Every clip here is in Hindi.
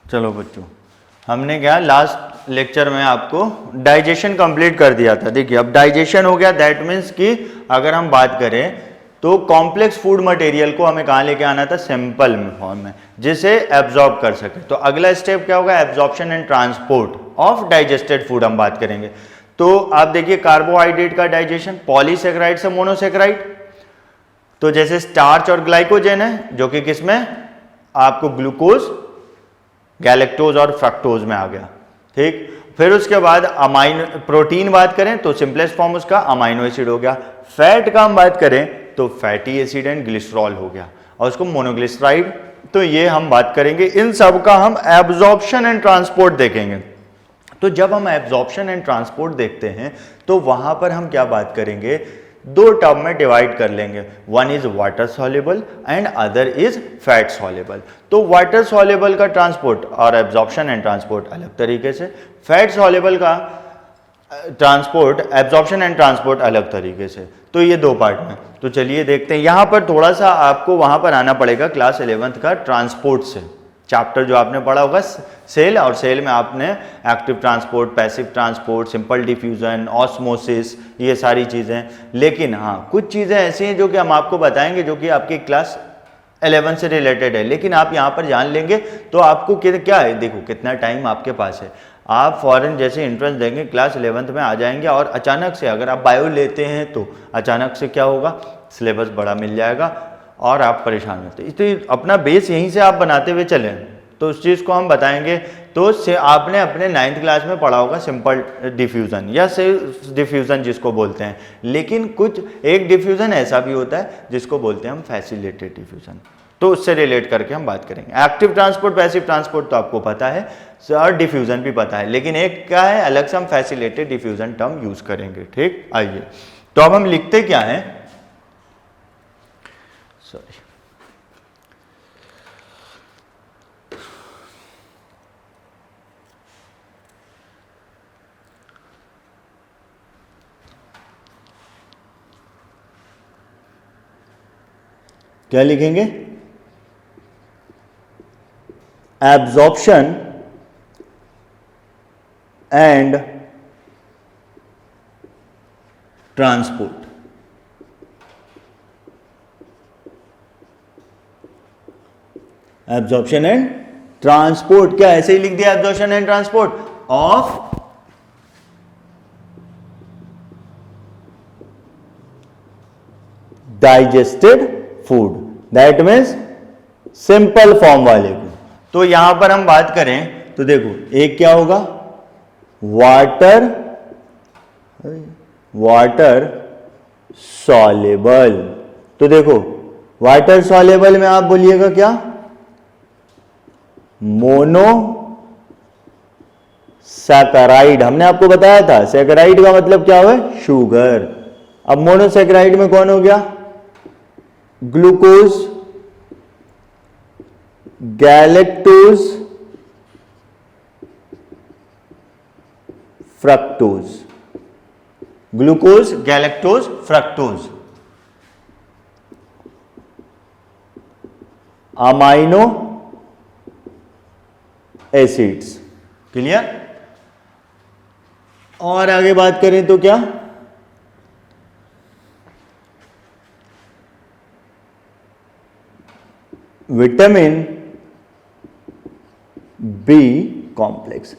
चलो बच्चों, हमने क्या लास्ट लेक्चर में आपको डाइजेशन कंप्लीट कर दिया था। देखिए अब डाइजेशन हो गया, दैट मीन्स कि अगर हम बात करें तो कॉम्प्लेक्स फूड मटेरियल को हमें कहाँ लेके आना था, सिंपल फॉर्म में, जिसे एब्जॉर्ब कर सके। तो अगला स्टेप क्या होगा, absorption and transport of digested food हम बात करेंगे। तो आप देखिए कार्बोहाइड्रेट का डाइजेशन, पॉलीसेकेराइड से मोनोसेकेराइड, तो जैसे स्टार्च और ग्लाइकोजन है जो कि किसमें, आपको ग्लूकोज, गैलेक्टोज और फ्रक्टोज में आ गया, ठीक। फिर उसके बाद अमाइनो प्रोटीन बात करें तो सिंपलेस्ट फॉर्म उसका अमाइनो एसिड हो गया। फैट का हम बात करें तो फैटी एसिड एंड ग्लिसरॉल हो गया, और उसको मोनोग्लिसराइड। तो ये हम बात करेंगे, इन सब का हम एब्जॉर्प्शन एंड ट्रांसपोर्ट देखेंगे। तो जब हम एब्जॉर्प्शन एंड ट्रांसपोर्ट देखते हैं तो वहां पर हम क्या बात करेंगे, दो टर्म में डिवाइड कर लेंगे, one is water soluble and other is fat soluble. तो वाटर सॉल्युबल का ट्रांसपोर्ट और एब्जॉर्प्शन एंड ट्रांसपोर्ट अलग तरीके से, फैट सॉल्युबल का ट्रांसपोर्ट, एब्जॉर्प्शन एंड ट्रांसपोर्ट अलग तरीके से। तो ये दो पार्ट में, तो चलिए देखते हैं। यहां पर थोड़ा सा आपको वहां पर आना पड़ेगा क्लास 11th का ट्रांसपोर्ट से, चैप्टर जो आपने पढ़ा होगा सेल, और सेल में आपने active transport, passive transport, simple diffusion, osmosis, ये सारी चीज़ें। लेकिन हाँ, कुछ चीज़ें ऐसी हैं जो कि हम आपको बताएंगे जो कि आपकी क्लास 11 से रिलेटेड है, लेकिन आप यहाँ पर जान लेंगे तो आपको क्या है, देखो कितना टाइम आपके पास है। आप फॉरेन जैसे एंट्रेंस देंगे, क्लास 11th में आ जाएंगे, और अचानक से अगर आप बायो लेते हैं तो अचानक से क्या होगा, सिलेबस बड़ा मिल जाएगा और आप परेशान होते हैं। तो अपना बेस यहीं से आप बनाते हुए चलें, तो उस चीज़ को हम बताएंगे। तो से आपने अपने 9th क्लास में पढ़ा होगा सिंपल डिफ्यूज़न या सेल्फ डिफ्यूज़न जिसको बोलते हैं, लेकिन कुछ एक डिफ्यूज़न ऐसा भी होता है जिसको बोलते हैं हम फैसिलिटेड डिफ्यूज़न। तो उससे रिलेट करके हम बात करेंगे। एक्टिव ट्रांसपोर्ट, पैसिव ट्रांसपोर्ट तो आपको पता है, और डिफ्यूज़न भी पता है, लेकिन एक क्या है अलग से, हम फैसिलिटेड डिफ्यूज़न टर्म यूज़ करेंगे, ठीक। आइए, तो अब हम लिखते क्या हैं, सॉरी, क्या लिखेंगे, absorption and transport. Absorption and transport, क्या ऐसे ही लिख दिया, absorption and transport of digested food, that means simple form वाले को। तो यहां पर हम बात करें तो देखो, एक क्या होगा, वाटर सॉल्युबल। तो देखो वाटर सॉल्युबल में आप बोलिएगा क्या, मोनो सैकराइड। हमने आपको बताया था सैकराइड का मतलब क्या हुआ, शुगर। अब मोनोसैकराइड में कौन हो गया, glucose, galactose, fructose. Glucose, galactose, fructose, amino acids. Clear. और आगे बात करें तो क्या, विटामिन बी कॉम्प्लेक्स।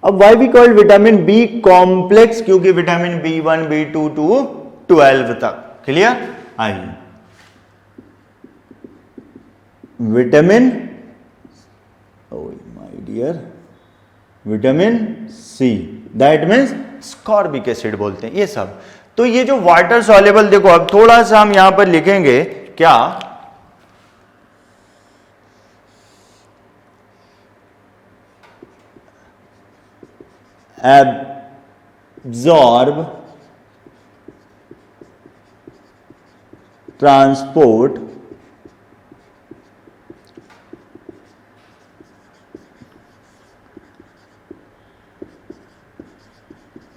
अब why we called vitamin B complex, क्योंकि विटामिन B1, B2 टू 12 तक। क्लियर। आइए, vitamin, my dear, vitamin C, that means ascorbic acid बोलते हैं ये सब। तो ये जो वाटर सॉल्युबल, देखो अब थोड़ा सा हम यहां पर लिखेंगे क्या, absorb, transport,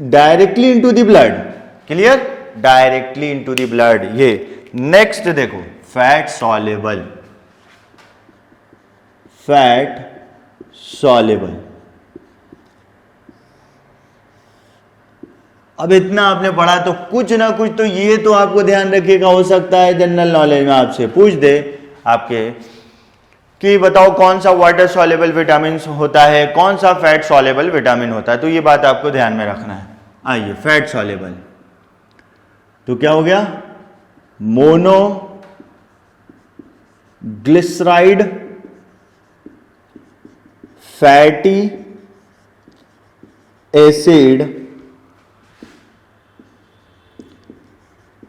directly into the blood. Clear, directly into the blood. ये नेक्स्ट देखो, फैट सॉल्युबल, फैट सॉल्युबल। अब इतना आपने पढ़ा तो कुछ ना कुछ तो ये तो आपको ध्यान रखिएगा, हो सकता है जनरल नॉलेज में आपसे पूछ दे आपके कि बताओ कौन सा वाटर सॉल्युबल विटामिन होता है, कौन सा फैट सॉल्युबल विटामिन होता है, तो ये बात आपको ध्यान में रखना है। आइए, फैट सॉल्युबल तो क्या हो गया, mono glyceride fatty acid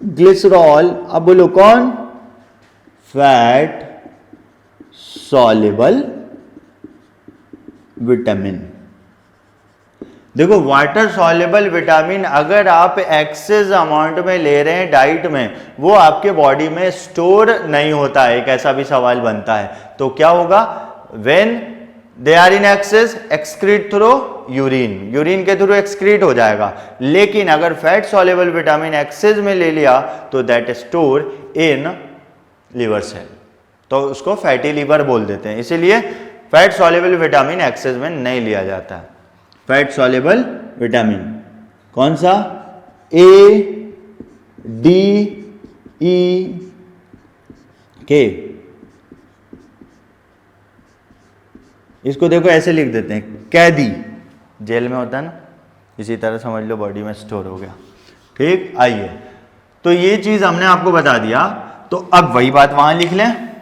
glycerol. अब बोलो कौन, फैट सॉल्युबल विटामिन। देखो वाटर सॉल्युबल विटामिन अगर आप एक्सेस अमाउंट में ले रहे हैं डाइट में, वो आपके बॉडी में स्टोर नहीं होता है, एक ऐसा भी सवाल बनता है, तो क्या होगा, when they are in excess excrete through urine, urine के थ्रू एक्सक्रीट हो जाएगा। लेकिन अगर फैट सॉल्युबल विटामिन एक्सेस में ले लिया तो that store in liver cell, तो उसको फैटी लीवर बोल देते हैं। इसीलिए फैट सॉल्युबल विटामिन एक्सेस में नहीं लिया जाता है। फैट सॉल्युबल विटामिन कौन सा, ए डी ई के, इसको देखो ऐसे लिख देते हैं, कैदी, जेल में होता है ना, इसी तरह समझ लो बॉडी में स्टोर हो गया। ठीक, आइए, तो ये चीज हमने आपको बता दिया, तो अब वही बात वहां लिख लें,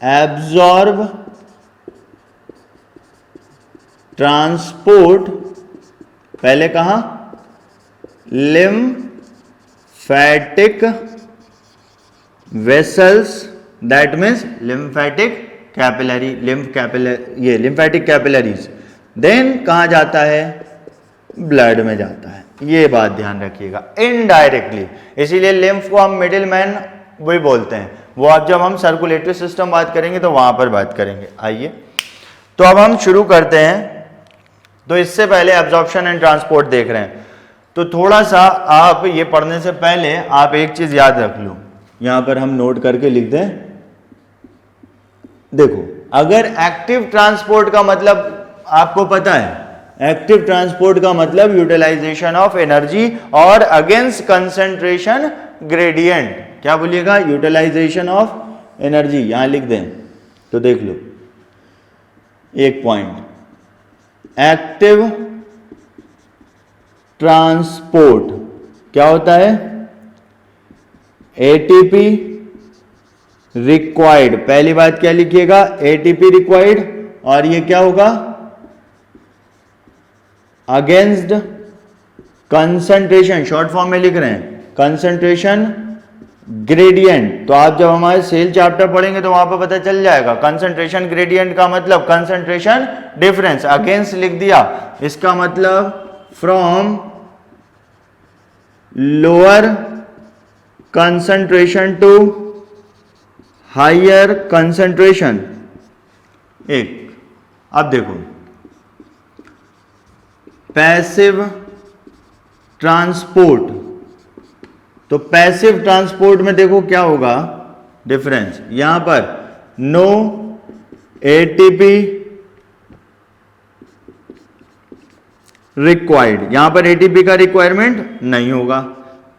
एब्जॉर्ब ट्रांसपोर्ट, पहले कहा lymphatic vessels, that means lymphatic capillary, ये लिम्फैटिक कैपिलरीज, देन कहां जाता है, ब्लड में जाता है। ये बात ध्यान रखिएगा, इनडायरेक्टली, इसीलिए लिम्फ को हम मिडिल मैन वही बोलते हैं, वो आप जब हम सर्कुलेटरी सिस्टम बात करेंगे तो वहां पर बात करेंगे। आइए, तो अब हम शुरू करते हैं। तो इससे पहले एब्जॉर्प्शन एंड ट्रांसपोर्ट देख रहे हैं, तो थोड़ा सा आप ये पढ़ने से पहले आप एक चीज याद रख लो, यहां पर हम नोट करके लिख दें। देखो, अगर एक्टिव ट्रांसपोर्ट का मतलब आपको पता है, एक्टिव ट्रांसपोर्ट का मतलब यूटिलाइजेशन ऑफ एनर्जी और अगेंस्ट कंसंट्रेशन ग्रेडियंट, क्या बोलिएगा, यूटिलाइजेशन ऑफ एनर्जी, यहां लिख दें तो देख लो एक पॉइंट, एक्टिव ट्रांसपोर्ट क्या होता है, एटीपी रिक्वायर्ड, पहली बात क्या लिखिएगा, एटीपी रिक्वायर्ड, और ये क्या होगा, अगेंस्ट कंसंट्रेशन, शॉर्ट फॉर्म में लिख रहे हैं, कंसंट्रेशन ग्रेडियंट। तो आप जब हमारे सेल चैप्टर पढ़ेंगे तो वहां पर पता चल जाएगा, कंसंट्रेशन ग्रेडियंट का मतलब कंसंट्रेशन डिफरेंस, अगेंस्ट लिख दिया, इसका मतलब from lower concentration to higher concentration. एक, अब देखो पैसिव ट्रांसपोर्ट, तो पैसिव ट्रांसपोर्ट में देखो क्या होगा डिफरेंस, यहां पर नो एटीपी रिक्वायर्ड, यहां पर एटीपी का रिक्वायरमेंट नहीं होगा।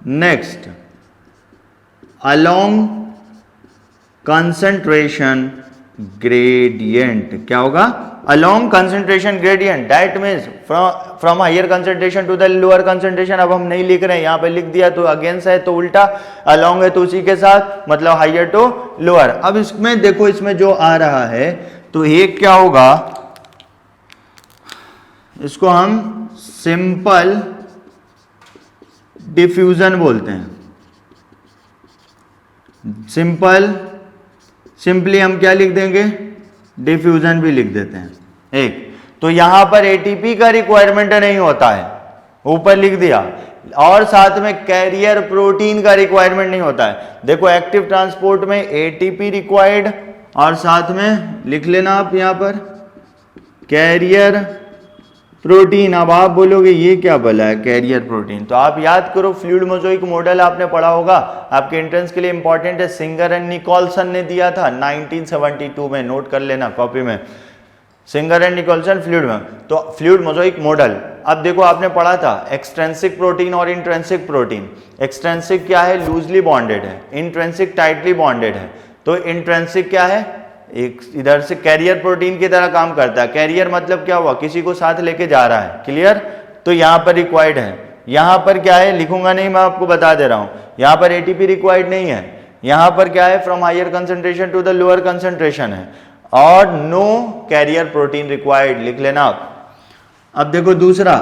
नेक्स्ट, अलोंग कंसंट्रेशन ग्रेडियंट, क्या होगा, along concentration gradient, that means from higher concentration to the lower concentration. अब हम नहीं लिख रहे हैं, यहां पे लिख दिया तो अगेंस्ट है तो उल्टा, अलोंग है तो उसी के साथ, मतलब हायर टू लोअर। अब इसमें देखो, इसमें जो आ रहा है तो एक क्या होगा, इसको हम सिंपल डिफ्यूजन बोलते हैं, सिंपली हम क्या लिख देंगे, डिफ्यूजन भी लिख देते हैं। एक तो यहां पर एटीपी का रिक्वायरमेंट नहीं होता है, ऊपर लिख दिया, और साथ में कैरियर प्रोटीन का रिक्वायरमेंट नहीं होता है। देखो एक्टिव ट्रांसपोर्ट में एटीपी रिक्वायर्ड, और साथ में लिख लेना आप यहां पर कैरियर प्रोटीन। अब आप बोलोगे ये क्या बोला है, कैरियर प्रोटीन। तो आप याद करो, फ्लूइड मोज़ेक मॉडल आपने पढ़ा होगा, आपके एंट्रेंस के लिए इंपॉर्टेंट है। सिंगर एंड निकोलसन ने दिया था 1972 में, नोट कर लेना कॉपी में, सिंगर एंड निकोलसन फ्लूइड में। तो फ्लूइड मोज़ेक मॉडल, अब देखो आपने पढ़ा था एक्सट्रेंसिक प्रोटीन और इंट्रेंसिक प्रोटीन। एक्सट्रेंसिक क्या है, लूजली बॉन्डेड है, इंट्रेंसिक टाइटली बॉन्डेड है। तो इंट्रेंसिक क्या है, एक इधर से कैरियर प्रोटीन की तरह काम करता है। कैरियर मतलब क्या हुआ, किसी को साथ लेके जा रहा है, क्लियर। तो यहाँ पर रिक्वायर्ड है, यहाँ पर क्या है लिखूंगा नहीं, मैं आपको बता दे रहा हूँ, यहाँ पर एटीपी रिक्वायर्ड नहीं है, यहाँ पर क्या है from higher concentration to the lower concentration है, और नो कैरियर प्रोटीन रिक्वायर्ड, लिख लेना आप। अब देखो दूसरा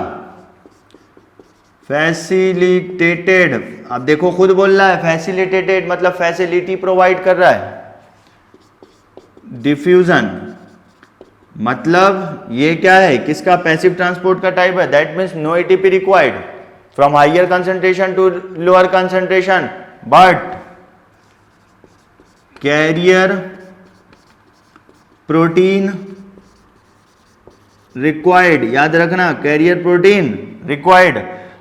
फैसिलिटेटेड, अब देखो खुद बोल रहा है फैसिलिटेटेड मतलब फैसिलिटी प्रोवाइड कर रहा है। डिफ्यूजन मतलब ये क्या है, किसका, पैसिव ट्रांसपोर्ट का टाइप है। That means no ATP required from higher concentration to lower concentration, but carrier protein required, याद रखना कैरियर प्रोटीन रिक्वायर्ड।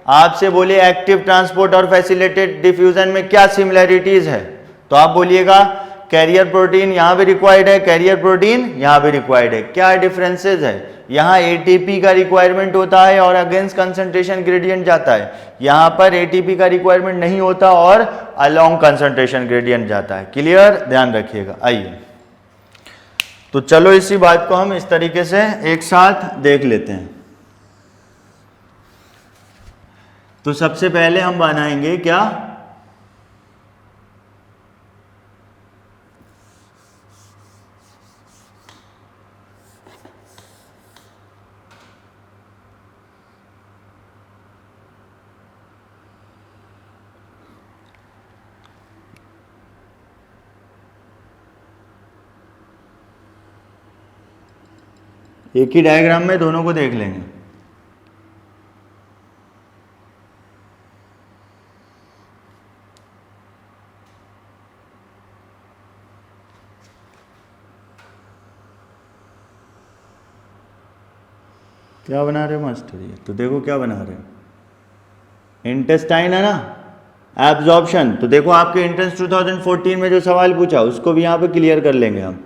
आपसे बोले एक्टिव ट्रांसपोर्ट और फैसिलिटेटेड डिफ्यूजन में क्या सिमिलैरिटीज है, तो आप बोलिएगा कैरियर प्रोटीन यहां भी रिक्वायर्ड है, कैरियर प्रोटीन यहां भी रिक्वायर्ड है। क्या डिफरेंसेस है, यहां एटीपी का रिक्वायरमेंट होता है और अगेंस्ट कंसंट्रेशन ग्रेडियंट जाता है, यहां पर एटीपी का रिक्वायरमेंट नहीं होता और अलोंग कंसंट्रेशन ग्रेडियंट जाता है। क्लियर, ध्यान रखिएगा। आइए तो चलो इसी बात को हम इस तरीके से एक साथ देख लेते हैं। तो सबसे पहले हम बनाएंगे क्या, एक ही डायग्राम में दोनों को देख लेंगे। क्या बना रहे हो मास्टर, ये तो देखो क्या बना रहे हो, इंटेस्टाइन है ना, एब्जॉर्प्शन। तो देखो आपके एंट्रेंस 2014 में जो सवाल पूछा उसको भी यहाँ पे क्लियर कर लेंगे हम,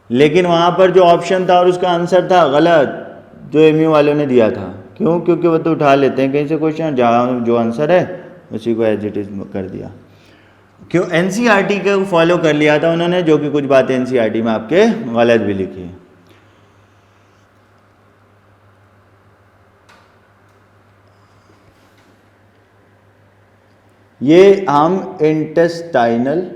लेकिन वहाँ पर जो ऑप्शन था और उसका आंसर था गलत, जो एमयू वालों ने दिया था। क्यों, क्योंकि वो तो उठा लेते हैं कहीं से क्वेश्चन, जहाँ जो आंसर है उसी को एज इट इज कर दिया। क्यों, एनसीईआरटी को फॉलो कर लिया था उन्होंने, जो कि कुछ बातें एनसीईआरटी में आपके गलत भी लिखी है। ये हम इंटेस्टाइनल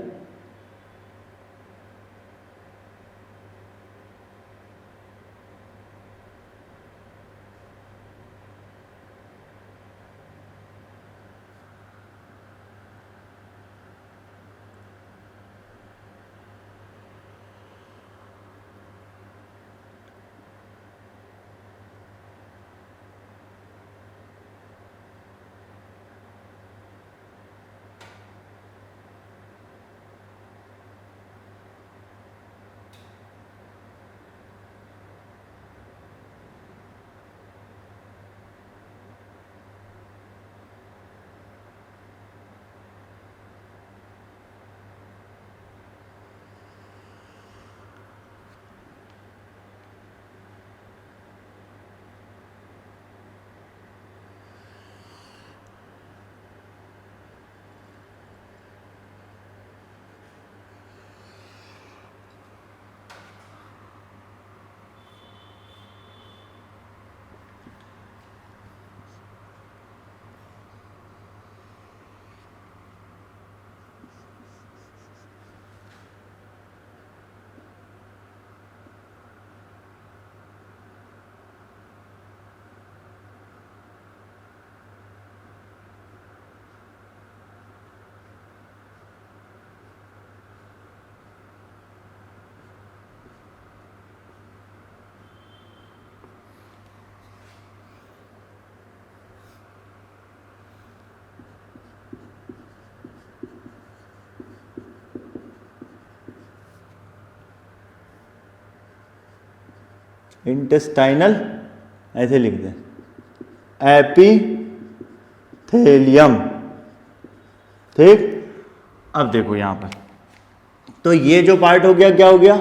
इंटेस्टाइनल ऐसे लिख दें, एपिथेलियम। ठीक, अब देखो यहां पर, तो ये जो पार्ट हो गया क्या हो गया,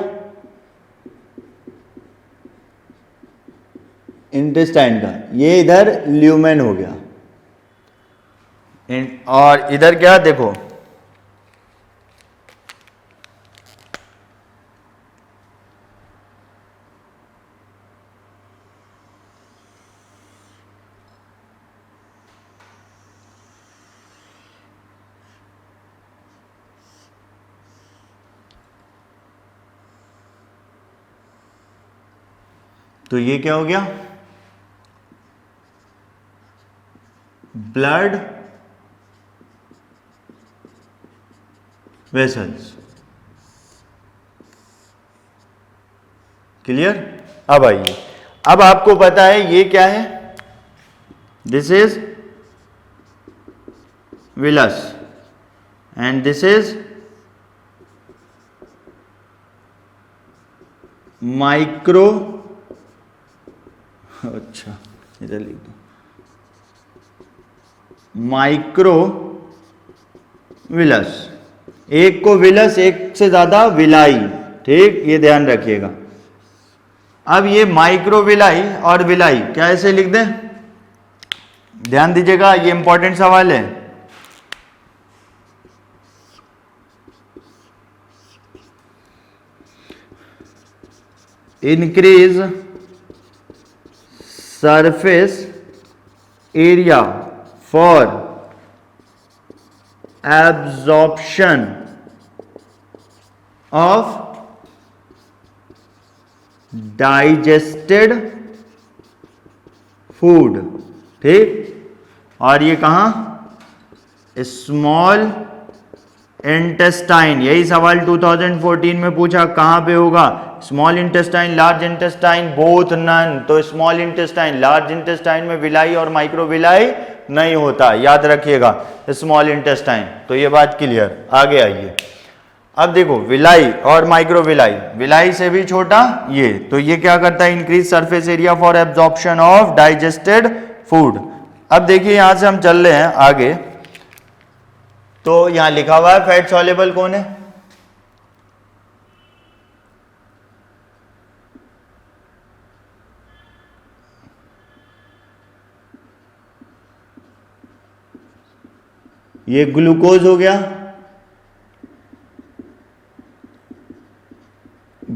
इंटेस्टाइन का, ये इधर ल्यूमेन हो गया। और इधर क्या देखो, तो ये क्या हो गया, ब्लड वेसल्स। क्लियर। अब आइए, अब आपको पता है ये क्या है, this is villous and this is micro, अच्छा इधर लिख दो, माइक्रो विलस। एक को विलस, एक से ज्यादा विलाई। ठीक, ये ध्यान रखिएगा। अब ये माइक्रोविलाई और विलाई क्या ऐसे लिख दें, ध्यान दीजिएगा, ये इंपॉर्टेंट सवाल है। Increase surface area for absorption of digested food. ठीक, और ये कहां, स्मॉल इंटेस्टाइन। यही सवाल 2014 में पूछा, कहां पे होगा, small intestine, large intestine, both none. तो स्मॉल इंटेस्टाइन, लार्ज इंटेस्टाइन में विलाई और माइक्रोविलाई नहीं होता, याद रखिएगा, स्मॉल इंटेस्टाइन। तो ये बात क्लियर। आगे आइए, अब देखो विलाई और माइक्रोविलाई, विलाई से भी छोटा ये, तो ये क्या करता है, increase surface area for absorption of digested food. अब देखिए यहां से हम चल रहे हैं आगे, तो यहां लिखा हुआ है फैट सॉल्युबल कौन है, ये ग्लूकोज हो गया,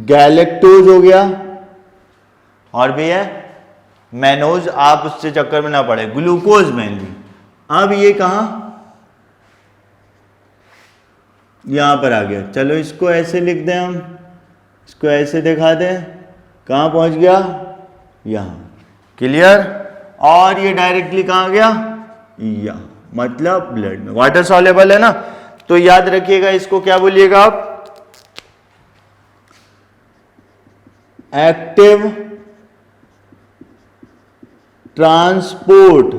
गैलेक्टोज हो गया, और भी है मैनोज, आप उससे चक्कर में ना पड़े, ग्लूकोज मेनली। अब ये कहां, यहां पर आ गया। चलो इसको ऐसे लिख दें हम, इसको ऐसे दिखा दें, कहां पहुंच गया, यहां। क्लियर। और ये डायरेक्टली कहां गया, यहां, मतलब ब्लड में। वाटर सॉल्युबल है ना, तो याद रखिएगा, इसको क्या बोलिएगा आप, एक्टिव ट्रांसपोर्ट।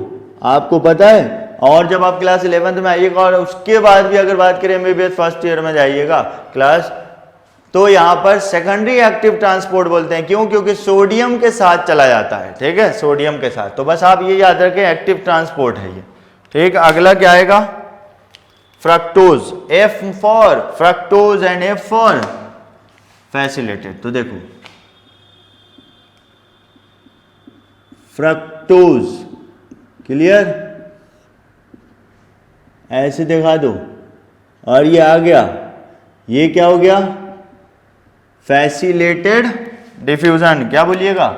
आपको पता है, और जब आप क्लास 11th में आइएगा, और उसके बाद भी अगर बात करें एमबीबीएस फर्स्ट ईयर में जाइएगा क्लास, तो यहां पर सेकेंडरी एक्टिव ट्रांसपोर्ट बोलते हैं। क्यों, क्योंकि सोडियम के साथ चला जाता है। ठीक है, सोडियम के साथ। तो बस आप ये याद रखें, एक्टिव ट्रांसपोर्ट है ये। ठीक, अगला क्या आएगा, fructose, F for fructose and F for facilitated. तो देखो फ्रक्टोज, क्लियर, ऐसे दिखा दो, और ये आ गया, ये क्या हो गया, फैसिलिटेड डिफ्यूजन। क्या बोलिएगा,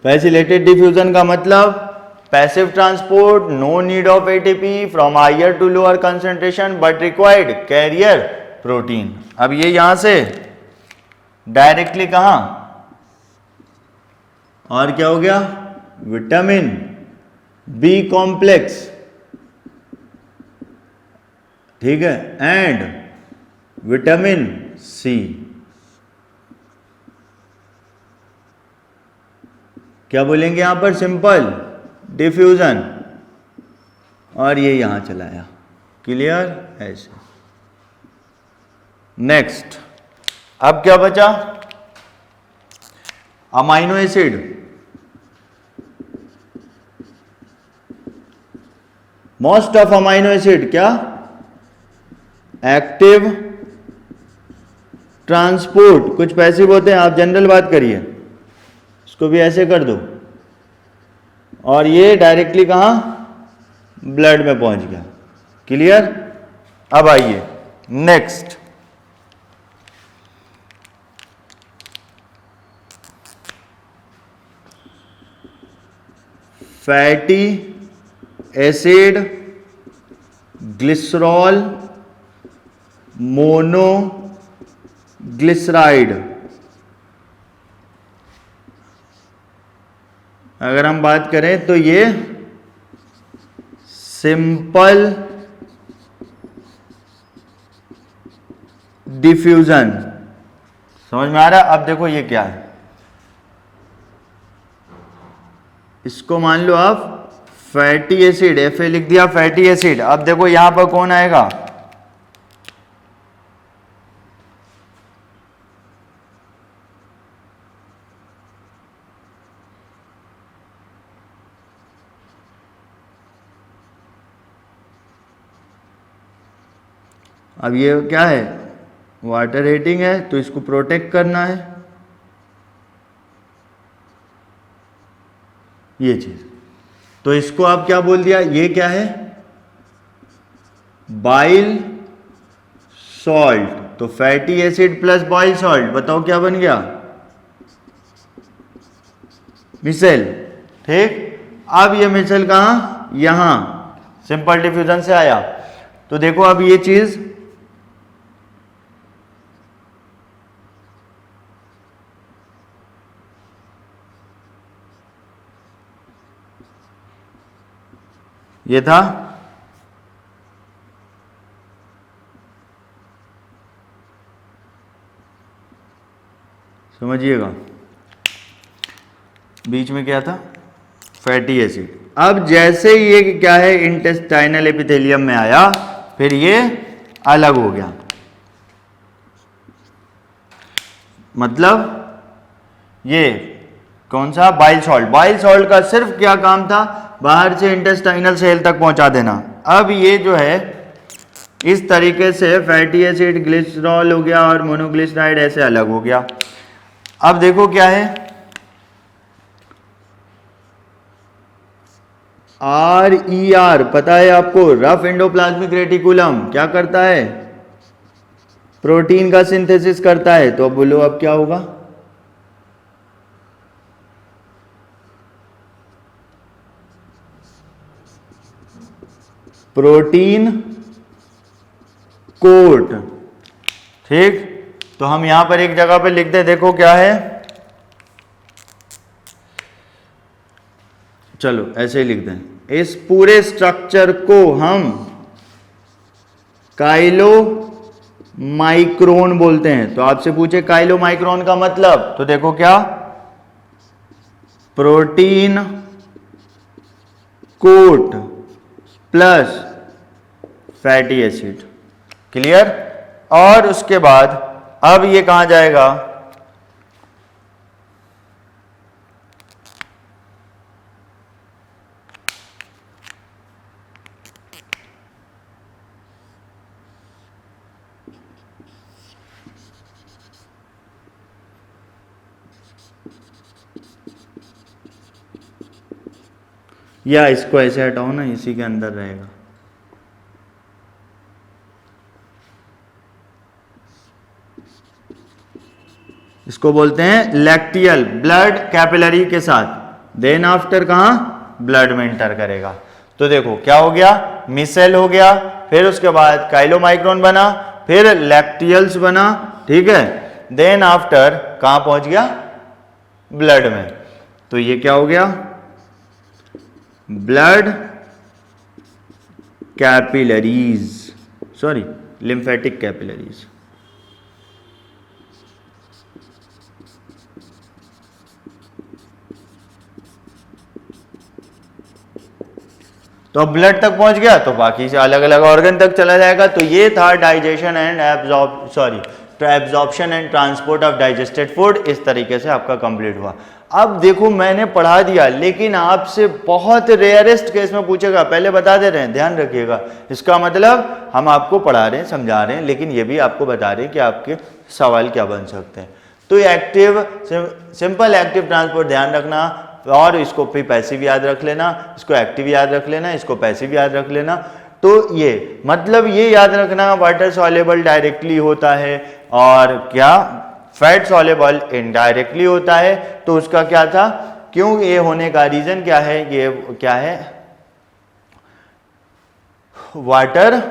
फैसिलिटेड डिफ्यूजन का मतलब passive transport, no need of ATP from higher to lower concentration but required carrier protein. अब ये यहां से डायरेक्टली कहां, और क्या हो गया, विटामिन बी कॉम्प्लेक्स। ठीक है, एंड विटामिन सी। क्या बोलेंगे यहां पर, सिंपल डिफ्यूजन, और ये यहां चलाया। क्लियर? ऐसे। नेक्स्ट, अब क्या बचा? Amino acid. Most of amino acid क्या? एक्टिव ट्रांसपोर्ट, कुछ पैसिव होते हैं, आप जनरल बात करिए, इसको भी ऐसे कर दो, और ये डायरेक्टली कहां? ब्लड में पहुंच गया। क्लियर? अब आइए next, fatty acid, glycerol, monoglyceride. अगर हम बात करें तो ये सिंपल डिफ्यूजन। समझ में आ रहा है? अब देखो ये क्या है, इसको मान लो आप फैटी एसिड, Fa लिख दिया, फैटी एसिड। अब देखो यहां पर कौन आएगा? अब ये क्या है? वाटर रेटिंग है, तो इसको प्रोटेक्ट करना है, ये चीज। तो इसको आप क्या बोल दिया? ये क्या है? Bile salt. तो fatty acid plus bile salt, बताओ क्या बन गया? मिसेल। ठीक, अब ये मिसेल कहां? यहां, सिंपल डिफ्यूजन से आया। तो देखो अब ये चीज ये था, समझिएगा, बीच में क्या था? Fatty acid. अब जैसे ये क्या है, इंटेस्टाइनल एपिथेलियम में आया, फिर ये अलग हो गया। मतलब ये कौन सा? Bile salt. बाइल सॉल्ट का सिर्फ क्या काम था? बाहर से इंटेस्टाइनल सेल तक पहुंचा देना। अब ये जो है इस तरीके से फैटी एसिड, ग्लिसरॉल हो गया और मोनोग्लिसराइड ऐसे अलग हो गया। अब देखो क्या है, RER पता है आपको? रफ एंडोप्लाज्मिक रेटिकुलम क्या करता है? प्रोटीन का सिंथेसिस करता है। तो अब बोलो अब क्या होगा? Protein coat. ठीक, तो हम यहां पर एक जगह पे लिख दे, देखो क्या है, चलो ऐसे ही लिख दें, इस पूरे स्ट्रक्चर को हम काइलो माइक्रोन बोलते हैं। तो आपसे पूछे काइलो माइक्रोन का मतलब, तो देखो क्या? Protein coat plus fatty acid. Clear? और उसके बाद अब ये कहां जाएगा? या इसको ऐसे हटाओ ना, इसी के अंदर रहेगा। इसको बोलते हैं लैक्टियल, ब्लड कैपिलरी के साथ। देन आफ्टर कहां? ब्लड में इंटर करेगा। तो देखो क्या हो गया? मिसेल हो गया, फिर उसके बाद काइलोमाइक्रोन बना, फिर लैक्टियल्स बना। ठीक है, देन आफ्टर कहां पहुंच गया? ब्लड में। तो ये क्या हो गया? Blood capillaries, sorry lymphatic capillaries. तो तो अब ब्लड तक पहुंच गया तो बाकी से अलग अलग ऑर्गन तक चला जाएगा। तो ये था digestion and absorption and transport of digested food. इस तरीके से आपका कंप्लीट हुआ। अब देखो मैंने पढ़ा दिया, लेकिन आपसे बहुत रेयरेस्ट केस में पूछेगा, पहले बता दे रहे हैं, ध्यान रखिएगा। इसका मतलब हम आपको पढ़ा रहे हैं, समझा रहे हैं, लेकिन ये भी आपको बता रहे हैं कि आपके सवाल क्या बन सकते हैं। तो एक्टिव, सिंपल एक्टिव ट्रांसपोर्ट ध्यान रखना, और इसको फिर पैसिव याद रख लेना, इसको एक्टिव याद रख लेना, इसको पैसिव याद रख लेना। तो ये मतलब ये याद रखना, वाटर सॉल्युबल डायरेक्टली होता है और क्या फैट सॉल्युबल इनडायरेक्टली होता है। तो उसका क्या था, क्यों ये होने का रीजन क्या है, ये क्या है, वाटर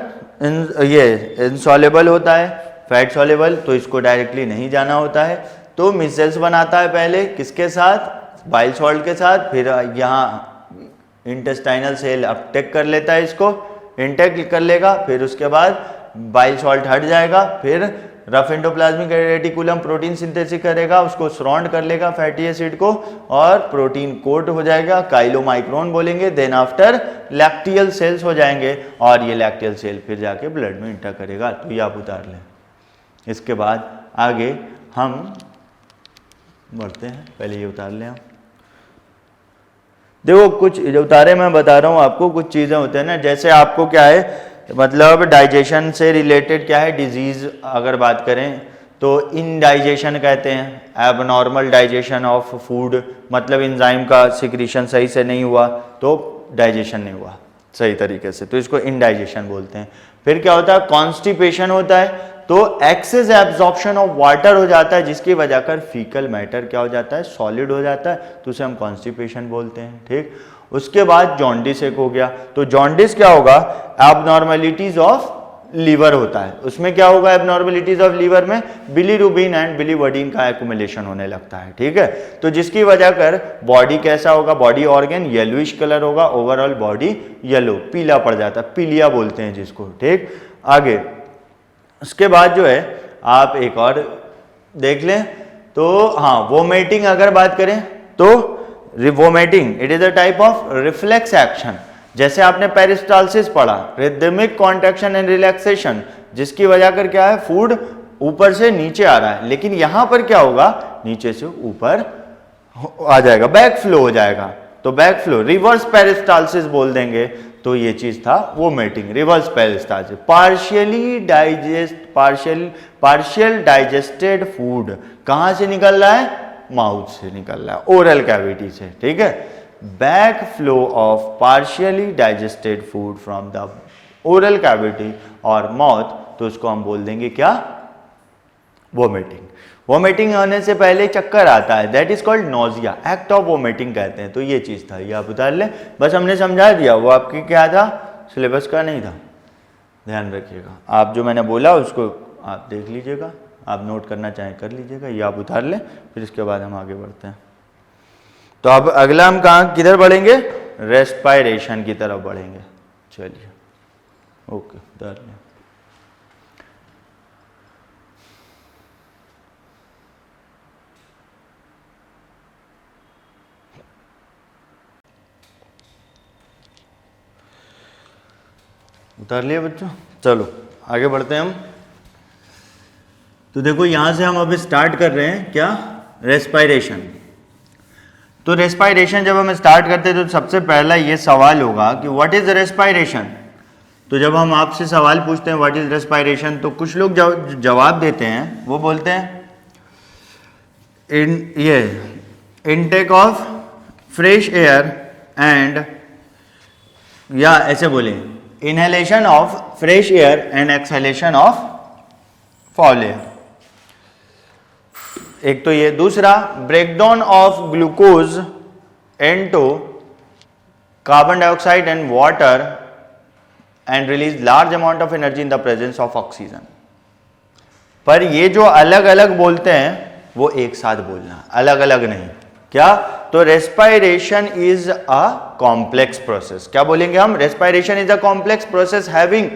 इनसॉल्युबल होता है, फैट सॉल्युबल, तो इसको डायरेक्टली नहीं जाना होता है। तो मिसेल्स बनाता है पहले किसके साथ, बाइल सॉल्ट के साथ, फिर यहाँ इंटेस्टाइनल सेल अपटेक कर लेता है, इसको इंटेक कर लेगा, फिर उसके बाद बाइल सॉल्ट हट जाएगा, फिर rough endoplasmic reticulum protein synthesis करेगा, उसको सराउंड कर लेगा फैटी एसिड को, और प्रोटीन कोट हो जाएगा, काइलोमाइक्रोन बोलेंगे। देन आफ्टर लैक्टियल सेल्स हो जाएंगे, और ये लैक्टियल सेल फिर जाके ब्लड में इंटर करेगा। तो ये आप उतार लें। इसके बाद आगे हम बढ़ते हैं, पहले ये उतार लें आप। देखो कुछ जो उतारे मैं बता रहा हूँ आपको, कुछ चीज़ें होते हैं ना, जैसे आपको क्या है, मतलब डाइजेशन से रिलेटेड क्या है, डिजीज अगर बात करें तो इनडाइजेशन कहते हैं, एबनॉर्मल डाइजेशन ऑफ फूड, मतलब एंजाइम का सिक्रीशन सही से नहीं हुआ तो डाइजेशन नहीं हुआ सही तरीके से, तो इसको इनडाइजेशन बोलते हैं। फिर क्या होता है, कॉन्स्टिपेशन होता है, तो एक्सेस एब्जॉर्प्शन ऑफ वाटर हो जाता है, जिसकी वजह कर फीकल मैटर क्या हो जाता है, सॉलिड हो जाता है, तो उसे हम कॉन्स्टिपेशन बोलते हैं। ठीक, उसके बाद जॉन्डिस एक हो गया। तो जॉन्डिस क्या होगा, एबनॉर्मेलिटीज ऑफ लीवर होता है। उसमें क्या होगा, एबनॉर्मेलिटीज ऑफ लीवर में बिलीरुबिन एंड बिलीवर्डिन का एक्युमुलेशन होने लगता है। ठीक है, तो जिसकी वजह कर बॉडी कैसा होगा, बॉडी ऑर्गन येलोइश कलर होगा, ओवरऑल बॉडी येलो पीला पड़ जाता है, पीलिया बोलते हैं जिसको। ठीक, आगे उसके बाद जो है आप एक और देख लें, तो हाँ वोमिटिंग अगर बात करें तो vomiting it is a type of reflex action. जैसे आपने पेरिस्टाल्सिस पढ़ा, रिदमिक कॉन्ट्रैक्शन एंड रिलैक्सेशन, जिसकी वजह कर क्या है, फूड ऊपर से नीचे आ रहा है, लेकिन यहां पर क्या होगा, नीचे से ऊपर आ जाएगा, बैक फ्लो हो जाएगा। तो बैक फ्लो रिवर्स पेरिस्टाल्सिस बोल देंगे। तो ये चीज था vomiting, reverse peristalsis. Partial digested food कहां से निकल रहा है, माउथ से निकल रहा है, ओरल कैविटी से। ठीक है, back flow of partially digested food from the oral cavity और माउथ, तो उसको हम बोल देंगे क्या, वोमिटिंग। वोमिटिंग होने से पहले चक्कर आता है, that is called nausea, act of vomiting कहते हैं। तो ये चीज था, ये आप उतार लें, बस हमने समझा दिया, वो आपकी क्या था, सिलेबस का नहीं था, ध्यान रखिएगा। आप जो मैंने बोला उसको आप देख लीजिएगा, आप नोट करना चाहें कर लीजिएगा, ये आप उतार लें, फिर इसके बाद हम आगे बढ़ते हैं। तो अब अगला हम कहाँ किधर बढ़ेंगे, रेस्पायरेशन की तरफ बढ़ेंगे। चलिए ओके, उतार लें। उतार लिया बच्चों, चलो आगे बढ़ते हैं हम। तो देखो यहां से हम अब स्टार्ट कर रहे हैं क्या, रेस्पायरेशन। तो रेस्पायरेशन जब हम स्टार्ट करते हैं तो सबसे पहला ये सवाल होगा कि व्हाट इज रेस्पायरेशन। तो जब हम आपसे सवाल पूछते हैं व्हाट इज रेस्पायरेशन, तो कुछ लोग जवाब देते हैं, वो बोलते हैं intake of fresh air and, या ऐसे बोले inhalation of fresh air and exhalation of foul air. एक तो ये, दूसरा breakdown of glucose into carbon dioxide and water and release large amount of energy in the presence of oxygen. पर ये जो अलग अलग बोलते हैं वो एक साथ बोलना, अलग अलग नहीं। क्या, तो respiration is a complex process. क्या बोलेंगे हम, respiration is a complex process having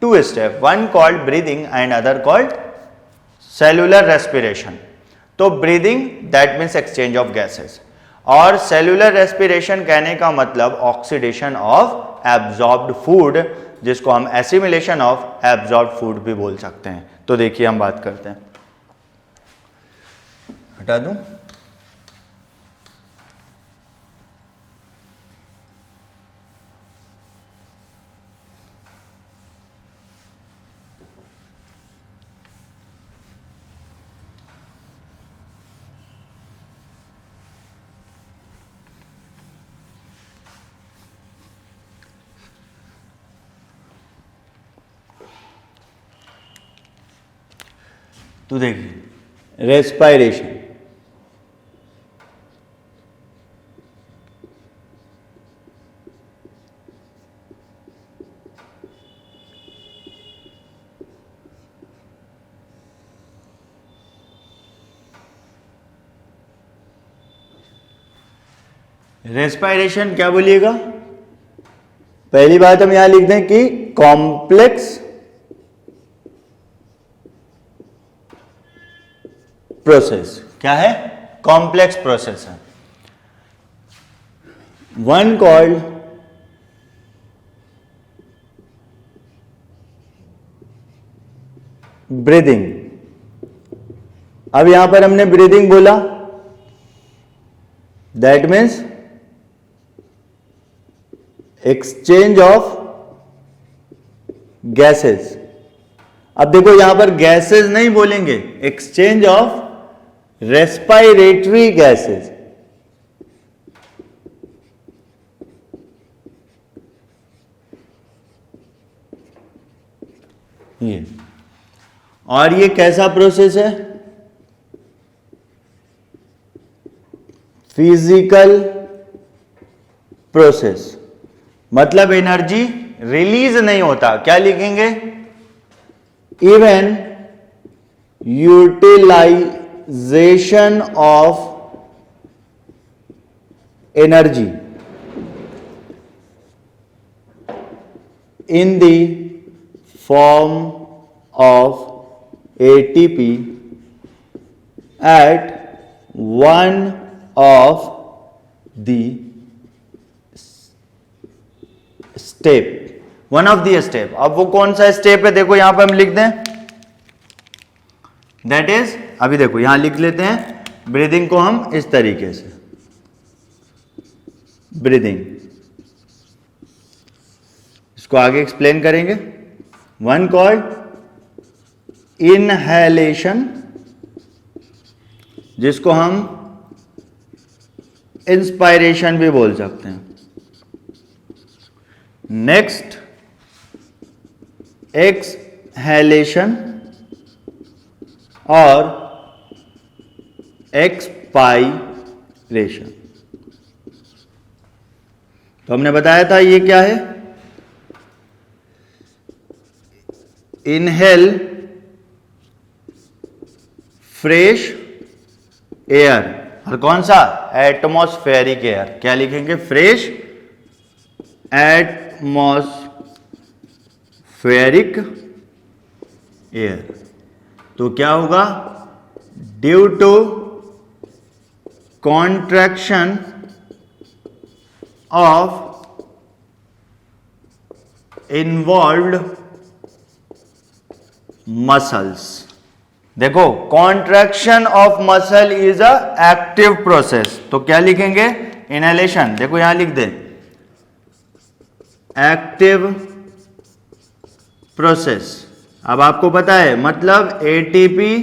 two step, one called breathing and other called cellular respiration. तो breathing that means exchange of gases, और सेलुलर रेस्पिरेशन कहने का मतलब ऑक्सीडेशन ऑफ एब्जॉर्ब्ड फूड, जिसको हम एसिमिलेशन ऑफ एब्जॉर्ब्ड फूड भी बोल सकते हैं। तो देखिए हम बात करते हैं, हटा दूं। तो देखिए रेस्पायरेशन, रेस्पायरेशन क्या बोलिएगा? पहली बात हम यहां लिख दें कि कॉम्प्लेक्स प्रोसेस। क्या है? कॉम्प्लेक्स प्रोसेस है। One called breathing. अब यहां पर हमने ब्रीदिंग बोला, that means exchange of gases. अब देखो यहां पर गैसेस नहीं बोलेंगे, एक्सचेंज ऑफ रेस्पायरेटरी गैसेस। ये और ये कैसा प्रोसेस है? फिजिकल प्रोसेस, मतलब एनर्जी रिलीज नहीं होता। क्या लिखेंगे? Even utilization of energy in the form of ATP at one of the step, one of the step। अब वो कौन सा स्टेप है? देखो यहां पे हम लिख दें, दैट इज, अभी देखो यहां लिख लेते हैं ब्रीदिंग को हम इस तरीके से, ब्रीदिंग, इसको आगे एक्सप्लेन करेंगे। वन कॉल्ड इनहेलेशन, जिसको हम इंस्पायरेशन भी बोल सकते हैं। नेक्स्ट एक्सहेलेशन और एक्सपायरेशन। तो हमने बताया था ये क्या है? इनहेल फ्रेश एयर, और कौन सा? Atmospheric air. क्या लिखेंगे? Fresh atmospheric air. तो क्या होगा? Due to contraction of involved muscles. देखो contraction of muscle is a active process, तो क्या लिखेंगे? इनहेलेशन। देखो यहां लिख दे एक्टिव प्रोसेस। अब आपको पता है मतलब एटीपी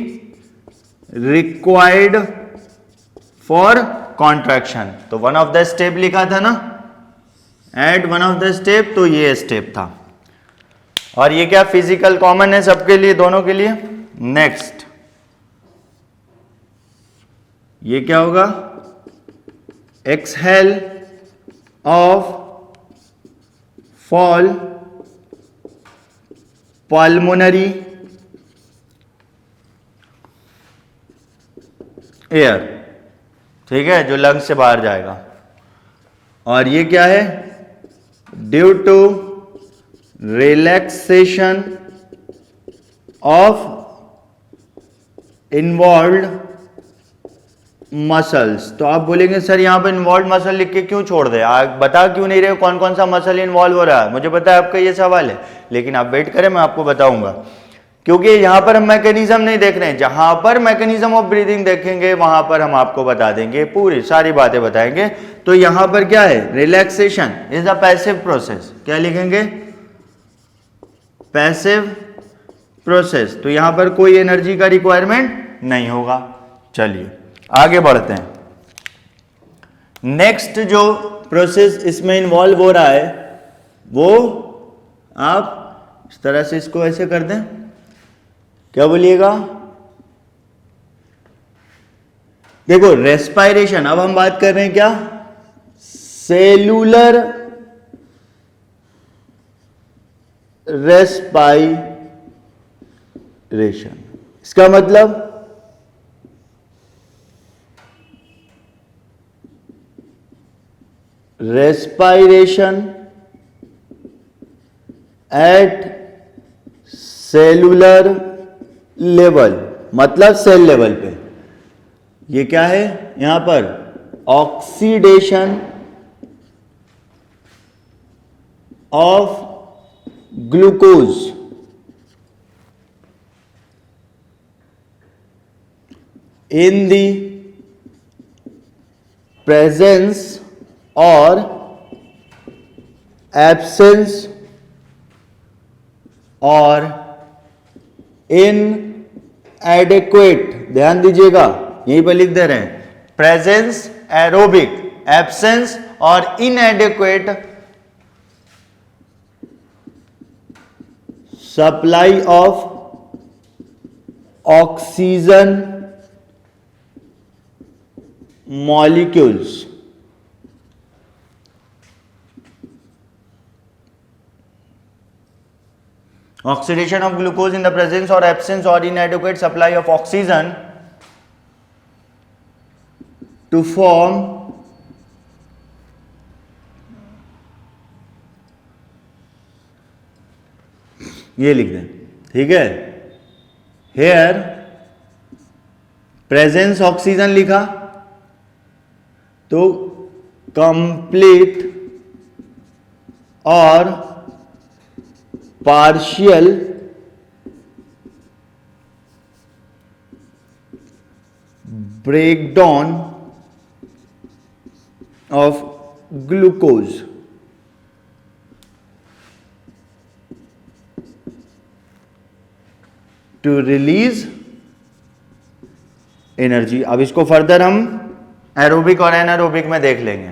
रिक्वायर्ड फॉर कॉन्ट्रैक्शन, तो वन ऑफ द स्टेप लिखा था ना, at one of the step, तो ये स्टेप था। और ये क्या फिजिकल कॉमन है सबके लिए, दोनों के लिए। नेक्स्ट ये क्या होगा? Exhale of fall pulmonary air, ठीक है, जो लंग्स से बाहर जाएगा। और ये क्या है? Due to relaxation of involved muscles. तो आप बोलेंगे सर यहाँ पर इन्वॉल्व मसल लिख के क्यों छोड़ दे, आप बता क्यों नहीं रहे कौन कौन सा मसल इन्वॉल्व हो रहा है। मुझे पता है आपका ये सवाल है, लेकिन आप वेट करें, मैं आपको बताऊंगा। क्योंकि यहां पर हम मैकेनिज्म नहीं देख रहे हैं, जहां पर मैकेनिज्म ऑफ ब्रीदिंग देखेंगे वहां पर हम आपको बता देंगे, पूरी सारी बातें बताएंगे। तो यहां पर क्या है, relaxation is a passive process. क्या लिखेंगे, पैसिव प्रोसेस। तो यहां पर कोई एनर्जी का रिक्वायरमेंट नहीं होगा। चलिए आगे बढ़ते हैं। नेक्स्ट जो प्रोसेस इसमें इन्वॉल्व हो रहा है वो, आप इस तरह से इसको ऐसे कर दें, क्या बोलिएगा, देखो रेस्पायरेशन। अब हम बात कर रहे हैं क्या, सेलुलर रेस्पायरेशन। इसका मतलब रेस्पायरेशन एट सेलुलर लेवल, मतलब सेल लेवल पे। ये क्या है, यहां पर oxidation of glucose in the presence और एब्सेंस और इन एडेक्वेट, ध्यान दीजिएगा यहीं पर लिख दे रहे हैं, प्रेजेंस एरोबिक, एब्सेंस और inadequate supply of oxygen molecules. Oxidation of glucose in the presence or absence or inadequate supply of oxygen to form ये लिख दें, ठीक है। Here presence ऑक्सीजन लिखा तो कंप्लीट और partial breakdown of glucose to release energy. अब इसको फर्दर हम एरोबिक और एनारोबिक में देख लेंगे।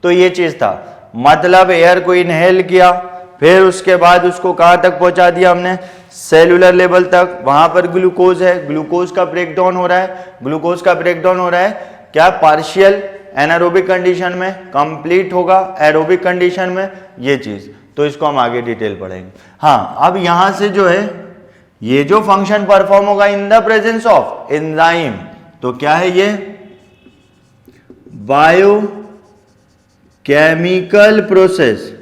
तो ये चीज था, मतलब एयर को इनहेल किया, फिर उसके बाद उसको कहां तक पहुंचा दिया हमने, सेलुलर लेवल तक। वहां पर ग्लूकोज है, ग्लूकोज का ब्रेकडाउन हो रहा है, ग्लूकोज का ब्रेकडाउन हो रहा है क्या, पार्शियल एनारोबिक कंडीशन में, कंप्लीट होगा एरोबिक कंडीशन में, ये चीज। तो इसको हम आगे डिटेल पढ़ेंगे। हाँ, अब यहां से जो है ये जो फंक्शन परफॉर्म होगा इन द प्रेजेंस ऑफ एंजाइम, तो क्या है ये, बायो केमिकल प्रोसेस।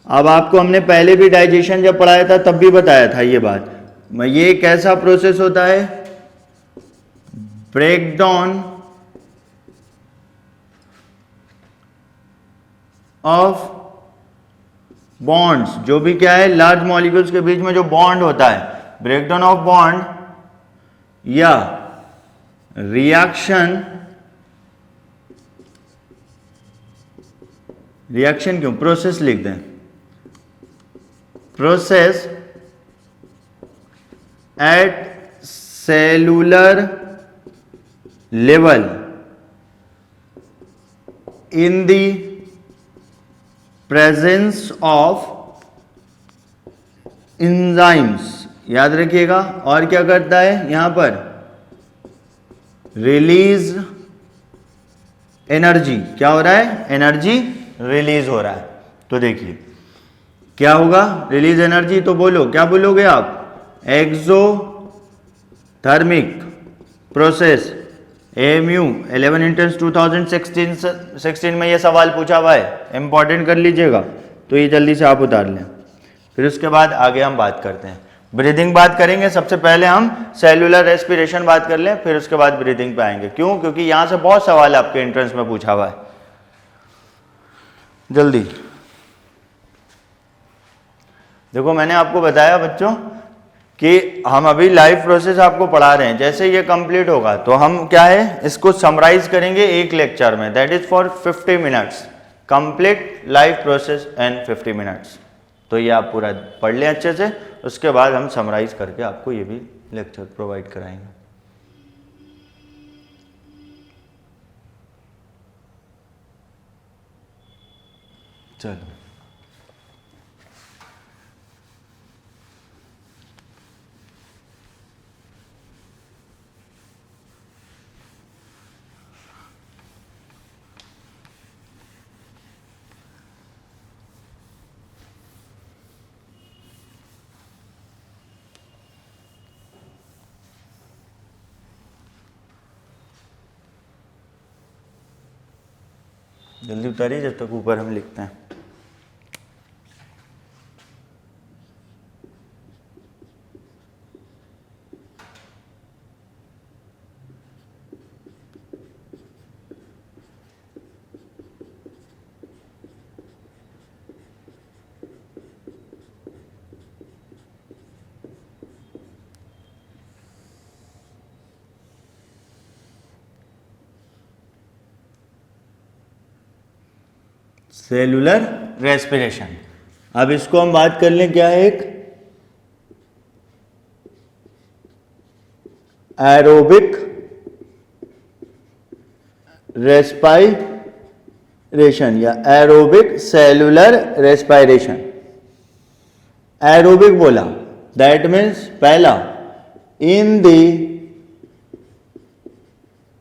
अब आपको हमने पहले भी डाइजेशन जब पढ़ाया था तब भी बताया था ये बात। ये कैसा प्रोसेस होता है, ब्रेकडाउन ऑफ बॉन्ड्स, जो भी क्या है, लार्ज मॉलिक्यूल्स के बीच में जो बॉन्ड होता है, ब्रेकडाउन ऑफ बॉन्ड या रिएक्शन क्यों, प्रोसेस लिख दें, process at cellular level in the presence of enzymes, याद रखिएगा। और क्या करता है यहां पर, रिलीज एनर्जी। क्या हो रहा है, एनर्जी रिलीज हो रहा है। तो देखिए क्या होगा, रिलीज एनर्जी, तो बोलो, क्या बोलोगे आप, एक्सोथर्मिक प्रोसेस, AMU 11 इंटेंस 2016 में ये सवाल पूछा हुआ है, इंपॉर्टेंट कर लीजिएगा। तो ये जल्दी से आप उतार लें, फिर उसके बाद आगे हम बात करते हैं। ब्रीदिंग बात करेंगे, सबसे पहले हम सेलुलर रेस्पिरेशन बात कर लें, फिर उसके बाद ब्रीदिंग पे आएंगे। क्यों? क्योंकि यहां से बहुत सवाल आपके एंट्रेंस में पूछा हुआ है। जल्दी देखो, मैंने आपको बताया बच्चों कि हम अभी लाइफ प्रोसेस आपको पढ़ा रहे हैं, जैसे ये कंप्लीट होगा तो हम क्या है इसको समराइज करेंगे एक लेक्चर में, that is for 50 minutes, complete life process in 50 minutes. तो ये आप पूरा पढ़ लें अच्छे से, उसके बाद हम समराइज करके आपको ये भी लेक्चर प्रोवाइड कराएंगे। चलो जल्दी उतारिए जब तक ऊपर हम लिखते हैं। सेलुलर रेस्पिरेशन, अब इसको हम बात कर लें, क्या है एक एरोबिक रेस्पायरेशन या एरोबिक सेलुलर रेस्पायरेशन। एरोबिक बोला दैट मीन्स पहला, in the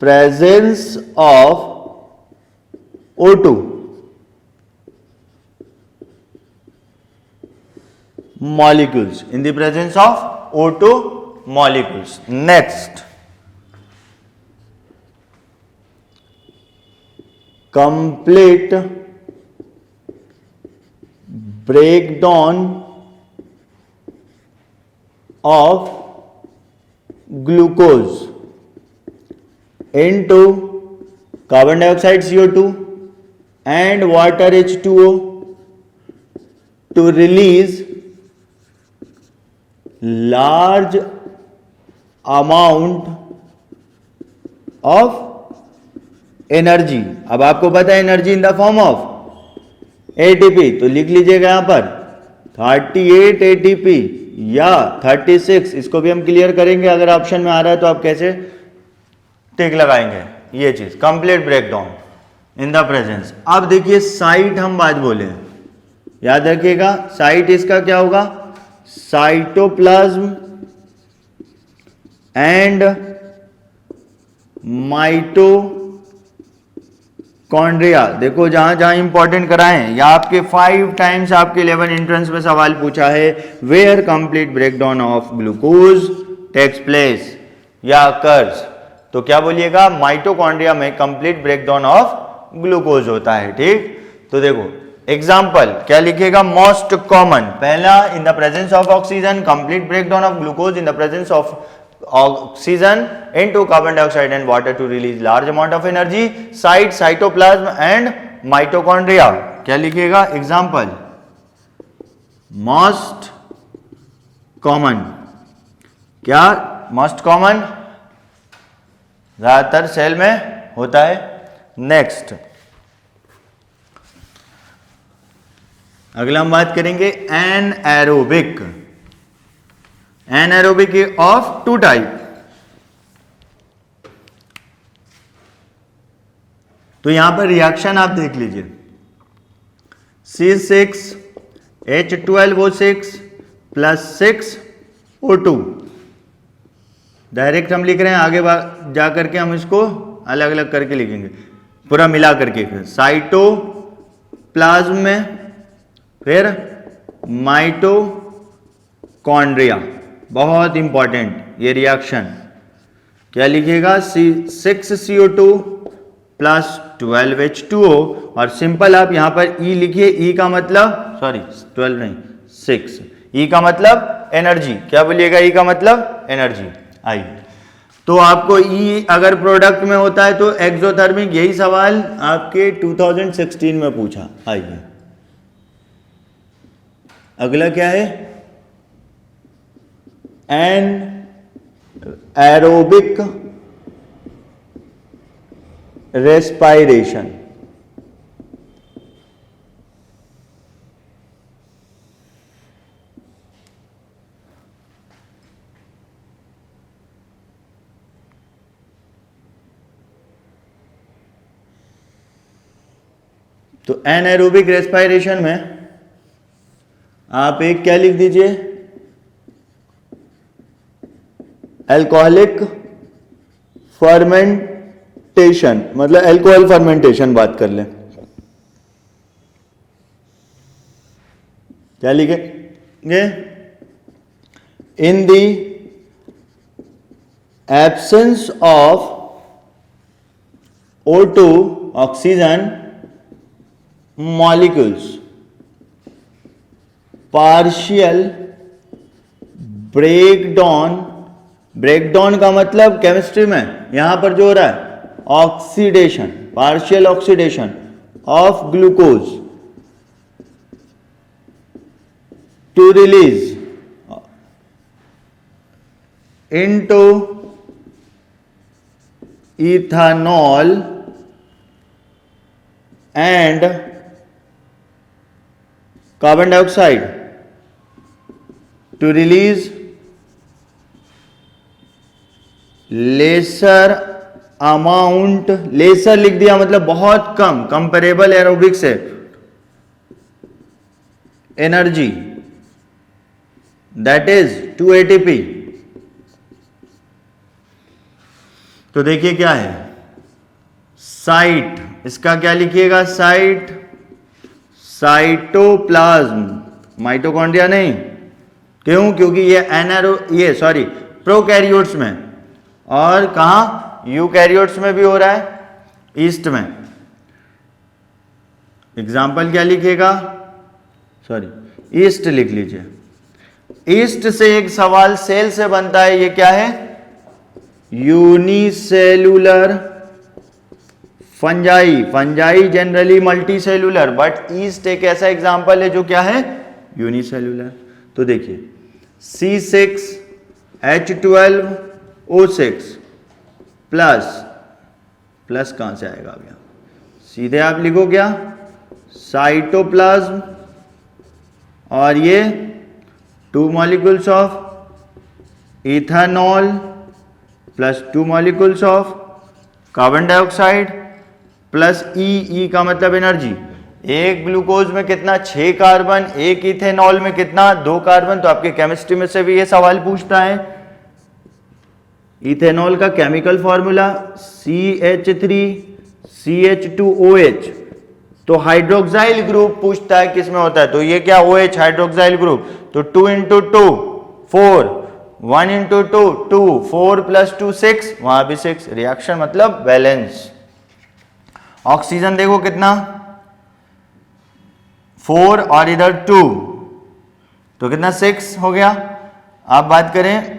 presence of O2 molecules, in the presence of O2 molecules. Next, complete breakdown of glucose into carbon dioxide CO2 and water H2O to release large amount of energy। अब आपको पता है energy in the form of ATP, तो लिख लीजिएगा यहां पर 38 एटीपी या 36, इसको भी हम क्लियर करेंगे, अगर ऑप्शन में आ रहा है तो आप कैसे टिक लगाएंगे। ये चीज complete breakdown in the presence. अब देखिए साइट हम बात बोले, याद रखिएगा साइट इसका क्या होगा, साइटोप्लाज्म एंड माइटोकॉन्ड्रिया। देखो जहां जहां इंपॉर्टेंट कराएं, या आपके 5 टाइम्स आपके 11 एंट्रेंस में सवाल पूछा है, where complete breakdown of glucose takes place या अकर्स, तो क्या बोलिएगा, माइटोकॉन्ड्रिया में कंप्लीट ब्रेकडाउन ऑफ ग्लूकोज होता है। ठीक, तो देखो एग्जाम्पल क्या लिखिएगा, मोस्ट कॉमन, पहला in the presence of oxygen, complete breakdown of glucose in the presence of oxygen into carbon dioxide and water to release large amount of energy, site cytoplasm and mitochondria. क्या लिखिएगा एग्जाम्पल, मोस्ट कॉमन, क्या मोस्ट कॉमन ज्यादातर सेल में होता है। नेक्स्ट अगला हम बात करेंगे एनएरोबिक। एनएरोबिक ऑफ 2 टाइप, तो यहां पर रिएक्शन आप देख लीजिए, C6H12O6 + 6O2, डायरेक्ट हम लिख रहे हैं, आगे जा करके हम इसको अलग अलग करके लिखेंगे, पूरा मिला करके साइटोप्लाज्म में, फिर माइटोकॉन्ड्रिया, बहुत इंपॉर्टेंट ये रिएक्शन। क्या लिखिएगा, 6CO2 + 12H2O, और सिंपल आप यहां पर E लिखिए, E का मतलब 12 नहीं 6, E का मतलब एनर्जी। क्या बोलिएगा? ई का मतलब एनर्जी। आइए, तो आपको ई अगर प्रोडक्ट में होता है तो एक्सोथर्मिक, यही सवाल आपके 2016 में पूछा। आइए, अगला क्या है? Anaerobic respiration. तो एनएरोबिक रेस्पायरेशन में आप एक क्या लिख दीजिए? अल्कोहलिक फर्मेंटेशन, मतलब अल्कोहल फर्मेंटेशन बात कर लें। क्या लिखेंगे? In the absence of O2 oxygen molecules, partial breakdown. Breakdown का मतलब केमिस्ट्री में यहां पर जो हो रहा है oxidation, partial oxidation of glucose to release into ethanol and carbon dioxide to release lesser amount. Lesser लिख दिया मतलब बहुत कम, कंपेरेबल एरोबिक से, एनर्जी दैट इज 2 ATP। तो देखिए क्या है साइट, इसका क्या लिखिएगा? साइट, साइटोप्लाज्म, माइटोकॉन्ड्रिया नहीं। क्यों? क्योंकि ये प्रोकैरियोट्स में, और कहां? यूकैरियोट्स में भी हो रहा है, ईस्ट में। एग्जाम्पल क्या लिखिएगा? ईस्ट लिख लीजिए। ईस्ट से एक सवाल सेल से बनता है, ये क्या है? Unicellular fungi. Fungi generally multi cellular, but east एक ऐसा एग्जाम्पल है जो क्या है? यूनिसेलुलर। तो देखिए C6H12O6 प्लस कहां से आएगा? अब यहां सीधे आप लिखो क्या? साइटोप्लाज्म, और ये 2 molecules of ethanol plus 2 molecules of carbon dioxide plus E का मतलब एनर्जी। एक ग्लूकोज में कितना? 6 कार्बन, एक इथेनॉल में कितना? 2 कार्बन। तो आपके केमिस्ट्री में से भी ये सवाल पूछता है। इथेनॉल का केमिकल फॉर्मूला CH3CH2OH। तो हाइड्रोक्साइल ग्रुप पूछता है किस में होता है, तो ये क्या? OH hydroxyl group. तो 2 × 2 4, 1 × 2 2, 4 + 2 6, वहां भी 6। रिएक्शन मतलब बैलेंस। ऑक्सीजन देखो कितना? 4 और इधर 2, तो कितना? 6 हो गया। आप बात करें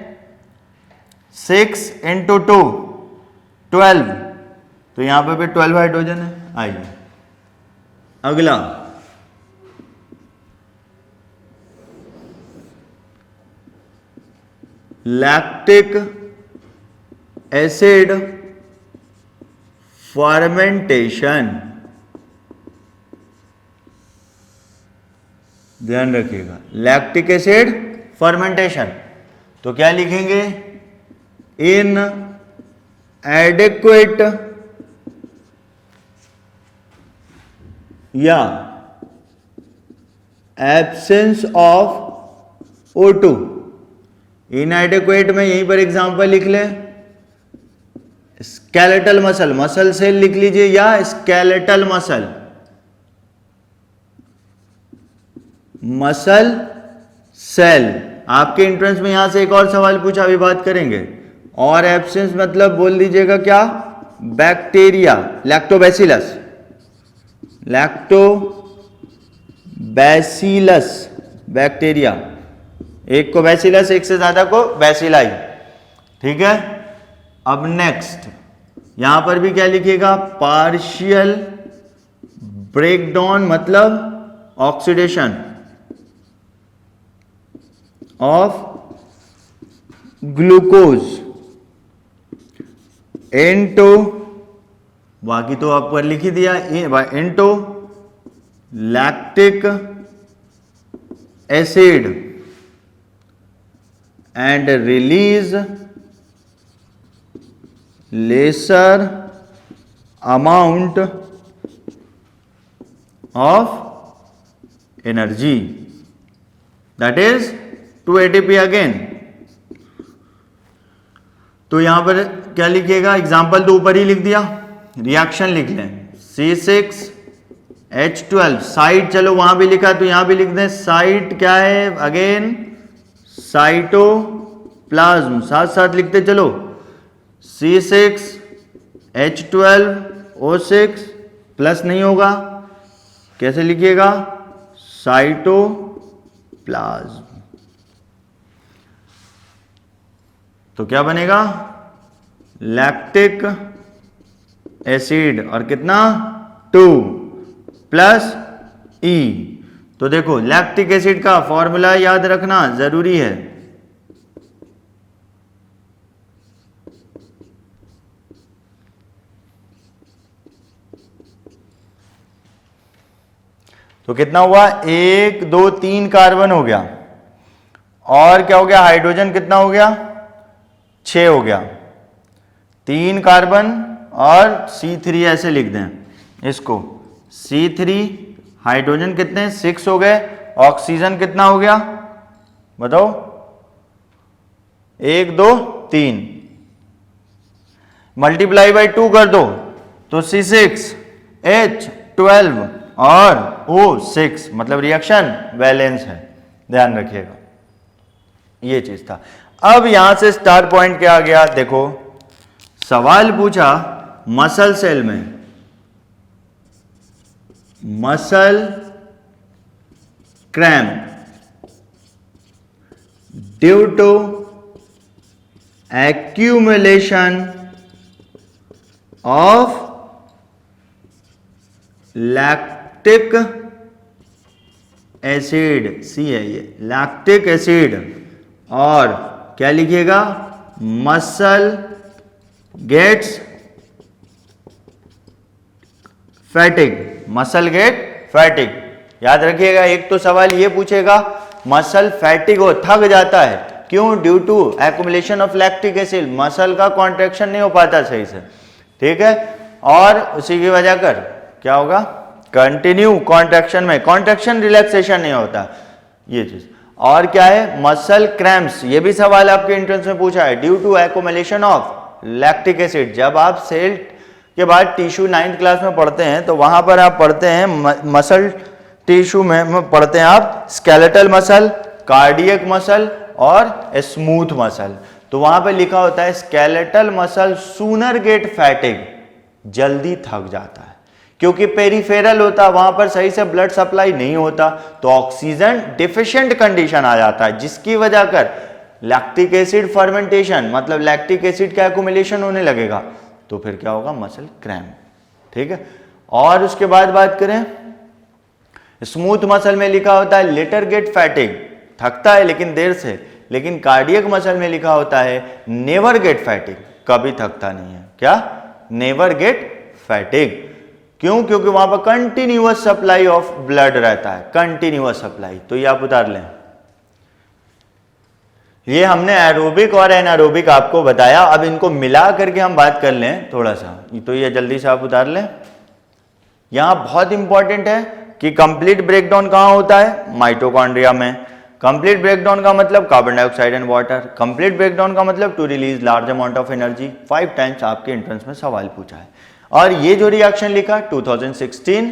6 × 2 12, तो यहां पे भी 12 हाइड्रोजन है। आइए अगला, लैक्टिक एसिड फर्मेंटेशन। ध्यान रखिएगा, लैक्टिक एसिड फर्मेंटेशन। तो क्या लिखेंगे? इन एडिक्वेट या एब्सेंस ऑफ O2। इनएडिक्वेट में यहीं पर एग्जांपल लिख लें, स्केलेटल मसल, मसल सेल लिख लीजिए, या स्केलेटल मसल, मसल सेल। आपके एंट्रेंस में यहां से एक और सवाल पूछा, अभी बात करेंगे। और एब्सेंस मतलब बोल दीजिएगा क्या? Bacteria, lactobacillus, lactobacillus bacteria. एक को बैसिलस, एक से ज्यादा को बैसिलाई। ठीक है, अब नेक्स्ट यहां पर भी क्या लिखेगा, पार्शियल ब्रेकडाउन मतलब ऑक्सीडेशन ऑफ ग्लूकोज इनटू, बाकी तो आप पर लिख ही दिया, into lactic acid and release lesser amount of energy, that is 2 ATP again. तो यहां पर क्या लिखिएगा, एग्जाम्पल तो ऊपर ही लिख दिया, रिएक्शन लिख लें, C6H12 साइट, चलो वहां भी लिखा तो यहां भी लिख दें, साइट क्या है अगेन, साइटोप्लाज्म, साथ साथ लिखते चलो, C6H12O6 प्लस नहीं होगा, कैसे लिखिएगा, साइटोप्लाज्म, तो क्या बनेगा, लैक्टिक एसिड और कितना 2 प्लस E। तो देखो लैक्टिक एसिड का फॉर्मूला याद रखना जरूरी है, तो कितना हुआ, 1 2 3 कार्बन हो गया, और क्या हो गया, हाइड्रोजन कितना हो गया, 6 हो गया, 3 कार्बन और C3 ऐसे लिख दें इसको, C3 हाइड्रोजन कितने 6 हो गए, ऑक्सीजन कितना हो गया बताओ, 1 2 3 मल्टीप्लाई बाई 2 कर दो तो C6H12 और O6 मतलब रिएक्शन बैलेंस है, ध्यान रखिएगा, ये चीज था। अब यहां से स्टार पॉइंट क्या आ गया, देखो सवाल पूछा मसल सेल में, muscle cramp due to accumulation of lactic acid, see है ये लैक्टिक एसिड, और क्या लिखिएगा, muscle gets fatigue, muscle get fatigue, याद रखिएगा। एक तो सवाल ये पूछेगा मसल फैटिग हो, थक जाता है, क्यों, due to accumulation of lactic acid, muscle का कॉन्ट्रैक्शन नहीं हो पाता सही से, ठीक है, और उसी की वजह कर क्या होगा, कंटिन्यू कॉन्ट्रैक्शन में, कॉन्ट्रैक्शन रिलैक्सेशन नहीं होता, ये चीज। और क्या है, मसल क्रैम्प्स, ये भी सवाल आपके एंट्रेंस में पूछा है, due to accumulation of lactic acid. जब आप सेल के बाद टिश्यू 9th क्लास में पढ़ते हैं तो वहां पर आप पढ़ते हैं मसल टिश्यू में पढ़ते हैं आप स्केलेटल मसल, कार्डियक मसल और स्मूथ मसल। तो वहां पे लिखा होता है skeletal muscle sooner get fatigue, जल्दी थक जाता है क्योंकि पेरिफेरल होता, वहां पर सही से ब्लड सप्लाई नहीं होता, तो ऑक्सीजन डिफिशिएंट कंडीशन आ जाता है, जिसकी वजह कर लैक्टिक एसिड फर्मेंटेशन मतलब लैक्टिक एसिड का एक्युमुलेशन होने लगेगा, तो फिर क्या होगा, मसल क्रैम्प, ठीक है। और उसके बाद बात करें स्मूथ मसल में लिखा होता है लेटर गेट फैटिग, थकता है लेकिन देर से, लेकिन कार्डियक मसल में लिखा होता है नेवर गेट फैटिग, कभी थकता नहीं है, क्या, नेवर गेट फैटिग, क्यों, क्योंकि वहां पर कंटिन्यूअस सप्लाई ऑफ ब्लड रहता है, कंटिन्यूअस सप्लाई। तो ये आप उतार लें, ये हमने एरोबिक और एनारोबिक आपको बताया, अब इनको मिला करके हम बात कर लें थोड़ा सा, तो ये जल्दी से आप उतार लें। यहां बहुत इंपॉर्टेंट है कि कंप्लीट ब्रेकडाउन कहां होता है, माइटोकॉन्ड्रिया में। कंप्लीट ब्रेकडाउन का मतलब carbon dioxide and water, complete breakdown का मतलब to release large amount of energy. 5 times आपके एंट्रेंस में सवाल पूछा है। और ये जो रिएक्शन लिखा 2016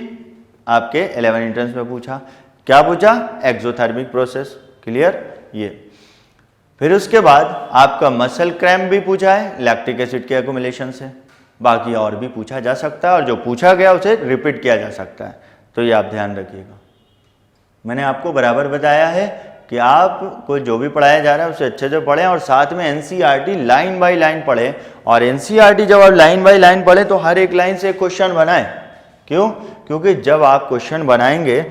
आपके 11 एंट्रेंस में पूछा, क्या पूछा, एक्सोथर्मिक प्रोसेस, क्लियर। ये फिर उसके बाद आपका मसल क्रैम्प भी पूछा है लैक्टिक एसिड के एक्युमुलेशन से, बाकी और भी पूछा जा सकता है, और जो पूछा गया उसे रिपीट किया जा सकता है, तो ये आप ध्यान रखिएगा। मैंने आपको बराबर बताया है कि आपको जो भी पढ़ाया जा रहा है उसे अच्छे से पढ़ें और साथ में एनसीईआरटी लाइन बाय लाइन पढ़ें। और एनसीईआरटी जब आप लाइन बाय लाइन पढ़ें तो हर एक लाइन से एक क्वेश्चन बनाएं। क्यों? क्योंकि जब आप क्वेश्चन बनाएंगे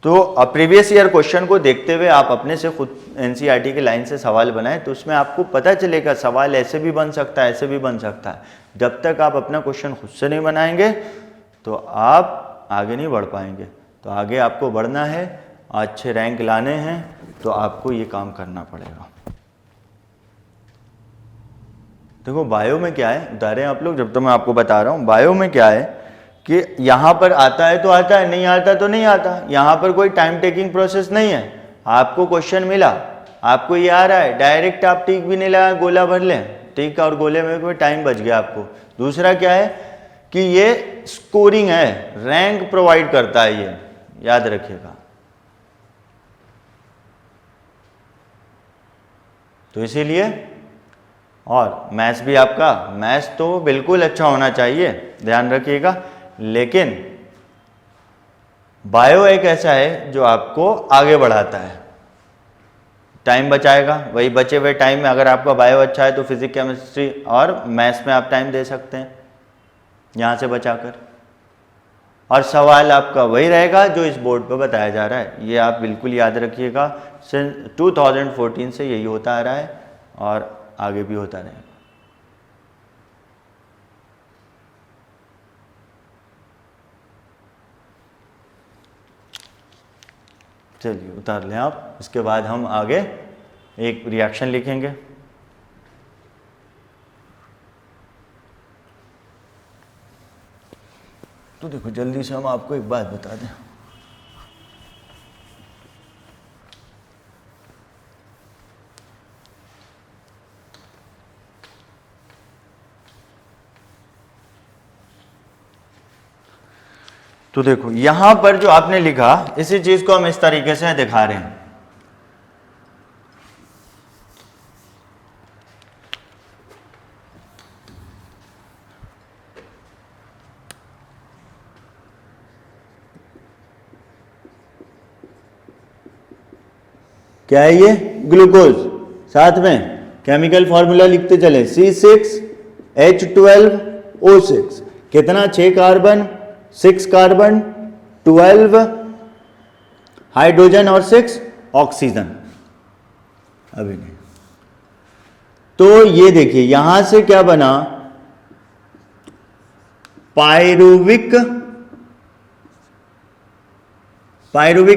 तो प्रीवियस ईयर क्वेश्चन को देखते हुए आप अपने से खुद एनसीईआरटी की लाइन से सवाल बनाएं, तो उसमें आपको पता चलेगा सवाल ऐसे भी बन सकता है, ऐसे भी बन सकता है। जब तक आप अपना क्वेश्चन खुद से नहीं बनाएंगे तो आप आगे नहीं बढ़ पाएंगे। तो आगे आपको बढ़ना है, अच्छे रैंक लाने हैं, तो आपको ये काम करना पड़ेगा। देखो बायो में क्या है, बता रहे हैं आप लोग, जब तो मैं आपको बता रहा हूँ बायो में क्या है कि यहाँ पर आता है तो आता है, नहीं आता तो नहीं आता। यहाँ पर कोई टाइम टेकिंग प्रोसेस नहीं है। आपको क्वेश्चन मिला, आपको ये आ रहा है, डायरेक्ट आप टिक भी नहीं लगा गोला भर लें, टिक और गोले में कोई टाइम बच गया आपको। दूसरा क्या है कि ये स्कोरिंग है, रैंक प्रोवाइड करता है, ये याद रखिएगा। तो इसीलिए, और मैथ्स भी आपका, मैथ्स तो बिल्कुल अच्छा होना चाहिए, ध्यान रखिएगा। लेकिन बायो एक ऐसा है जो आपको आगे बढ़ाता है, टाइम बचाएगा। वही बचे हुए टाइम में अगर आपका बायो अच्छा है तो फिजिक्स, केमिस्ट्री और मैथ्स में आप टाइम दे सकते हैं यहाँ से बचाकर। और सवाल आपका वही रहेगा जो इस बोर्ड पर बताया जा रहा है, ये आप बिल्कुल याद रखिएगा। 2014 से यही होता आ रहा है और आगे भी होता रहेगा। चलिए उतार लें आप। इसके बाद हम आगे एक रिएक्शन लिखेंगे। तो देखो जल्दी से हम आपको एक बात बता दें, तो देखो यहां पर जो आपने लिखा, इसी चीज को हम इस तरीके से दिखा रहे हैं। क्या है ये? ग्लूकोज। साथ में केमिकल फॉर्मूला लिखते चले, C6H12O6। कितना? 6 कार्बन, 6 कार्बन, 12 हाइड्रोजन और 6 ऑक्सीजन। अभी नहीं। तो ये देखिए यहां से क्या बना, पायरुविक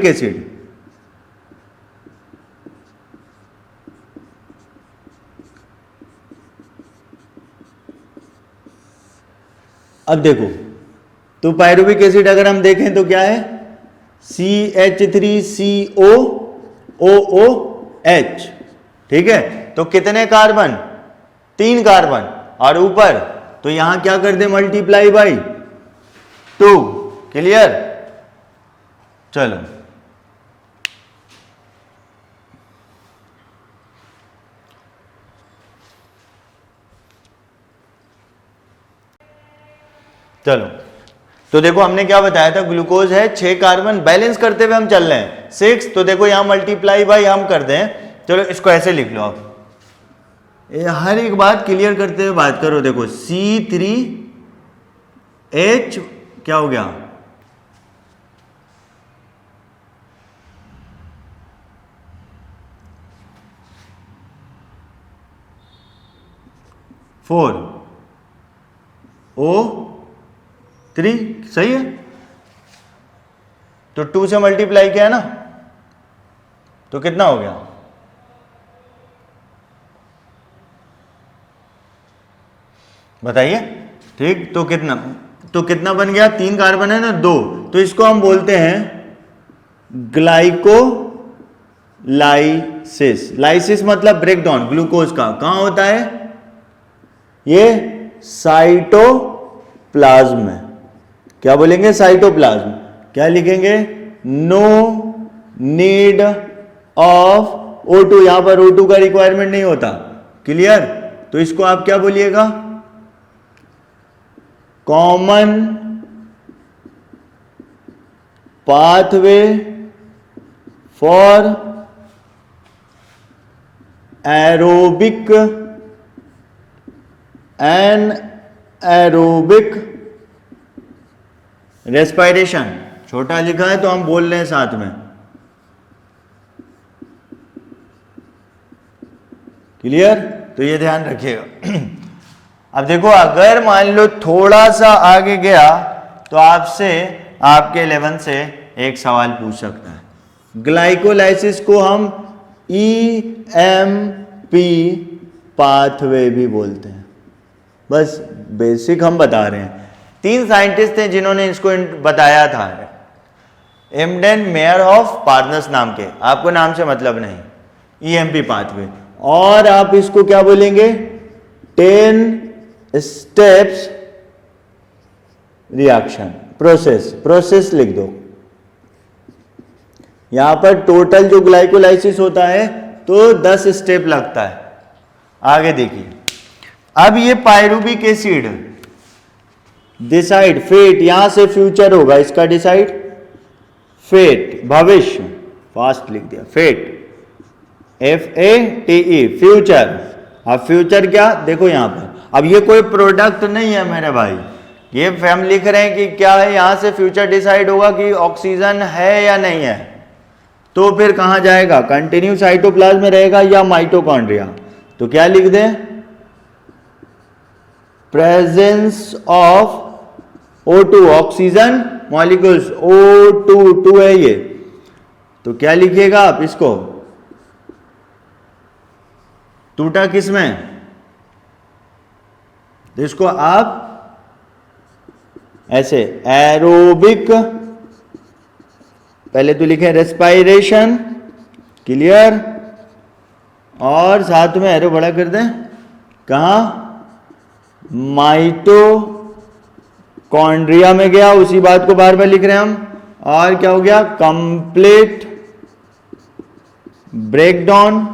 एसिड। अब देखो तो पायरुविक एसिड अगर हम देखें तो क्या है, CH3COOOH। ठीक है, तो कितने कार्बन? 3 कार्बन, और ऊपर तो यहां क्या कर दे, मल्टीप्लाई बाई 2। क्लियर? चलो चलो, तो देखो हमने क्या बताया था, ग्लूकोज है, 6 कार्बन, बैलेंस करते हुए हम चल रहे हैं 6। तो देखो यहां मल्टीप्लाई बाई हम कर दें, चलो इसको ऐसे लिख लो आप, हर एक बात क्लियर करते हुए बात करो। देखो C3H क्या हो गया, O3, सही है। तो 2 से मल्टीप्लाई किया ना, तो कितना हो गया, बताइए। ठीक, तो कितना बन गया, 3 कार्बन है ना, 2। तो इसको हम बोलते हैं ग्लाइकोलाइसिस। लाइसिस मतलब ब्रेक डाउन ग्लूकोज का। कहां होता है ये? साइटोप्लाज्म में। क्या बोलेंगे? साइटोप्लाज्म। क्या लिखेंगे? No need of O2। यहां पर O2 का रिक्वायरमेंट नहीं होता। क्लियर? तो इसको आप क्या बोलिएगा? Common pathway for aerobic anaerobic respiration, छोटा लिखा है तो हम बोल रहे हैं साथ में, क्लियर? तो ये ध्यान रखिएगा। अब देखो अगर मान लो थोड़ा सा आगे गया तो आपसे आपके 11 से एक सवाल पूछ सकता है। ग्लाइकोलाइसिस को हम EMP पाथवे भी बोलते हैं, बस बेसिक हम बता रहे हैं। 3 साइंटिस्ट थे जिन्होंने इसको बताया था, एमडेन, मेयर ऑफ, पार्नस नाम के, आपको नाम से मतलब नहीं, EMP पाथवे। और आप इसको क्या बोलेंगे? 10 स्टेप्स रिएक्शन प्रोसेस लिख दो। यहां पर टोटल जो ग्लाइकोलाइसिस होता है तो 10 स्टेप लगता है। आगे देखिए, अब ये पायरुविक एसिड डिसाइड फेट, यहां से फ्यूचर होगा इसका डिसाइड, फेट भविष्य, फास्ट लिख दिया, फेट FATE फ्यूचर। अब फ्यूचर क्या देखो यहां पर, अब ये कोई प्रोडक्ट नहीं है मेरे भाई, ये हम लिख रहे हैं कि क्या है, यहां से फ्यूचर डिसाइड होगा कि ऑक्सीजन है या नहीं है। तो फिर कहां जाएगा? कंटिन्यू साइटोप्लाज्म में रहेगा या माइटोकॉन्ड्रिया? तो क्या लिख दें? Presence of O2 oxygen molecules, O2 है ये, तो क्या लिखिएगा आप इसको? टूटा किस में? तो इसको आप ऐसे एरोबिक, पहले तो लिखें रेस्पिरेशन, क्लियर, और साथ में एरो बड़ा कर दें, कहा? माइटोकॉन्ड्रिया में गया, उसी बात को बार बार लिख रहे हैं हम। और क्या हो गया? Complete breakdown.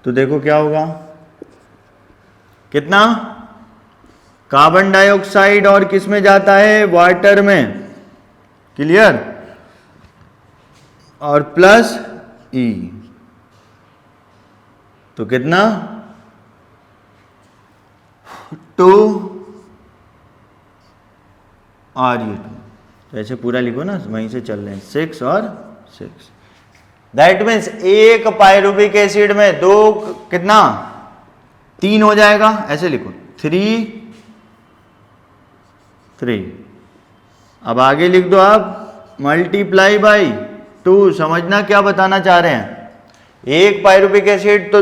तो देखो क्या होगा, कितना कार्बन डाइऑक्साइड और किस में जाता है? वाटर में, क्लियर, और प्लस E, तो कितना? 2 और ये 2, तो ऐसे पूरा लिखो ना, वहीं से चल रहे हैं, 6 और 6। दैट मीन्स एक पायरुविक एसिड में 2 कितना? 3 हो जाएगा, ऐसे लिखो 3। अब आगे लिख दो आप मल्टीप्लाई बाई 2। समझना क्या बताना चाह रहे हैं? एक पायरुविक एसिड तो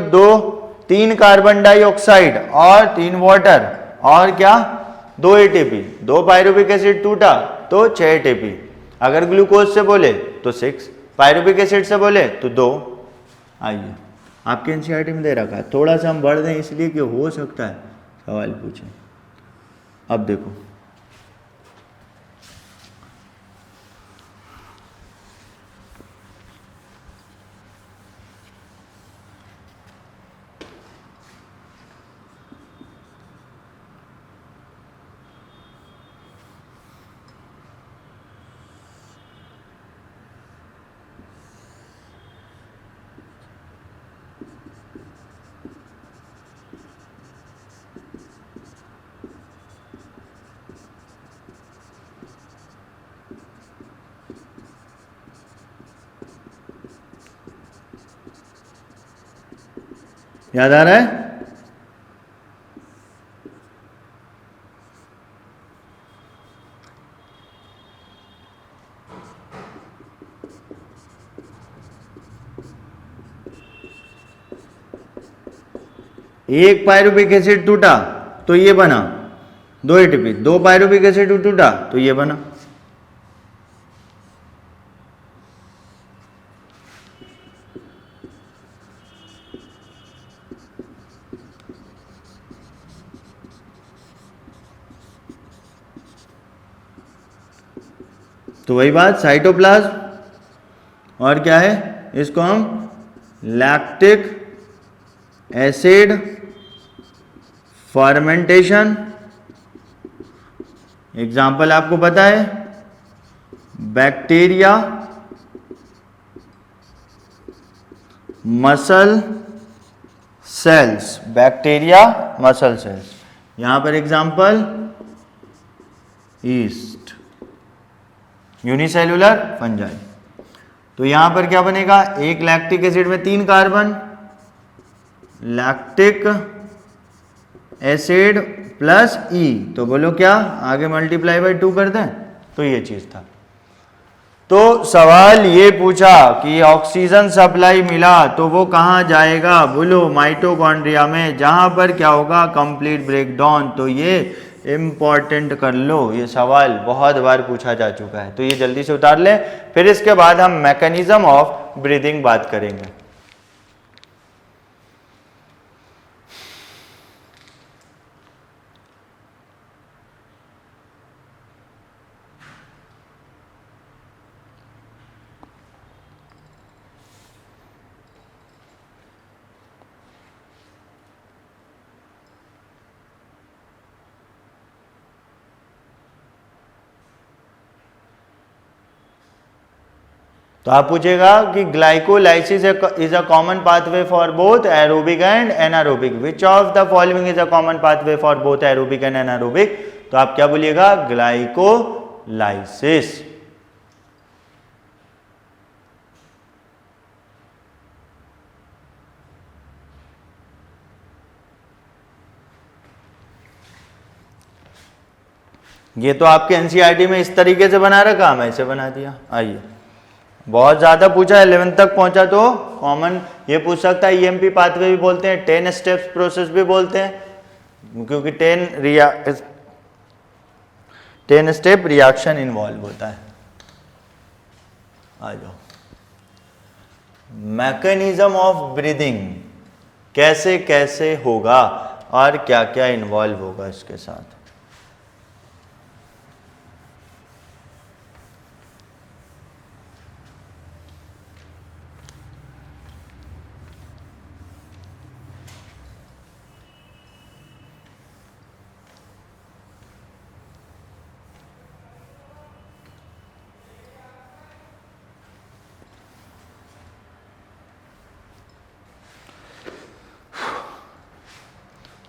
3 कार्बन डाइऑक्साइड और 3 वाटर, और क्या? 2 ATP। 2 पायरुविक एसिड टूटा तो 6 ATP। अगर ग्लूकोज से बोले तो 6, पायरुविक एसिड से बोले तो 2। आइए, आपके एनसीईआरटी में दे रखा है, थोड़ा सा हम बढ़ दें इसलिए कि हो सकता है सवाल पूछें। अब देखो, याद आ रहा है? एक पायरुविक एसिड टूटा तो ये बना 2 ATP, 2 पायरुविक एसिड टूटा तो ये बना। तो वही बात, साइटोप्लाज्म और क्या है, इसको हम लैक्टिक एसिड फर्मेंटेशन, एग्जाम्पल आपको पता है, bacteria muscle cells, bacteria muscle cells. यहां पर एग्जांपल ईस्ट, यूनिसेल्युलर फंजाई। तो यहां पर क्या बनेगा, एक लैक्टिक एसिड में 3 कार्बन, लैक्टिक एसिड प्लस ई, तो बोलो क्या, आगे मल्टीप्लाई बाय 2 कर दें। तो ये चीज था। तो सवाल ये पूछा कि ऑक्सीजन सप्लाई मिला तो वो कहाँ जाएगा, बोलो माइटोकॉन्ड्रिया में, जहां पर क्या होगा, कंप्लीट ब्रेकडाउन। तो ये इंपॉर्टेंट कर लो, ये सवाल बहुत बार पूछा जा चुका है, तो ये जल्दी से उतार लें। फिर इसके बाद हम मैकेनिज्म ऑफ ब्रीदिंग बात करेंगे। तो आप पूछेगा कि glycolysis is a common pathway for both aerobic and anaerobic, which of the following is a common pathway for both aerobic and anaerobic. तो आप क्या बोलिएगा, ग्लाइकोलाइसिस। ये तो आपके एनसीईआरटी में इस तरीके से बना रखा, हम ऐसे बना दिया। आइए, बहुत ज्यादा पूछा, 11th तक पहुंचा तो कॉमन ये पूछ सकता है। ईएमपी पाथवे भी बोलते हैं, 10 स्टेप्स प्रोसेस भी बोलते हैं, क्योंकि 10 स्टेप रिएक्शन इन्वॉल्व होता है। आ जाओ, मैकेनिज्म ऑफ ब्रीदिंग कैसे कैसे होगा और क्या क्या इन्वॉल्व होगा इसके साथ।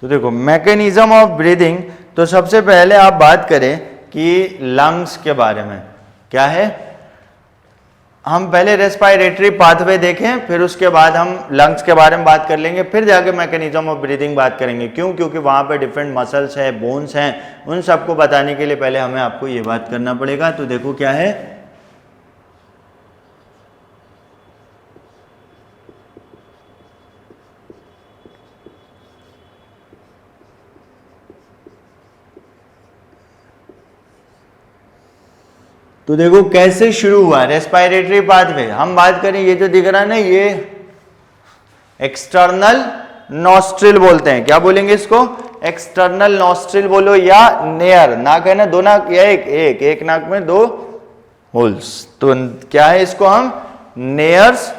तो देखो, मैकेनिज्म ऑफ ब्रीदिंग, तो सबसे पहले आप बात करें कि लंग्स के बारे में क्या है। हम पहले रेस्पिरेटरी पाथवे देखें, फिर उसके बाद हम लंग्स के बारे में बात कर लेंगे, फिर जाके मैकेनिज्म ऑफ ब्रीदिंग बात करेंगे। क्यों, क्योंकि वहां पे डिफरेंट मसल्स है, बोन्स हैं, उन सबको बताने के लिए पहले हमें आपको ये बात करना पड़ेगा। तो देखो क्या है, तो देखो कैसे शुरू हुआ रेस्पिरेटरी पाथवे। हम बात करें, ये जो दिख रहा है ना, ये एक्सटर्नल नॉस्ट्रिल बोलते हैं। क्या बोलेंगे इसको, एक्सटर्नल नॉस्ट्रिल बोलो, या नेयर, नाक है ना, 2 नाक या एक नाक में 2 होल्स, तो क्या है, इसको हम नेयर्स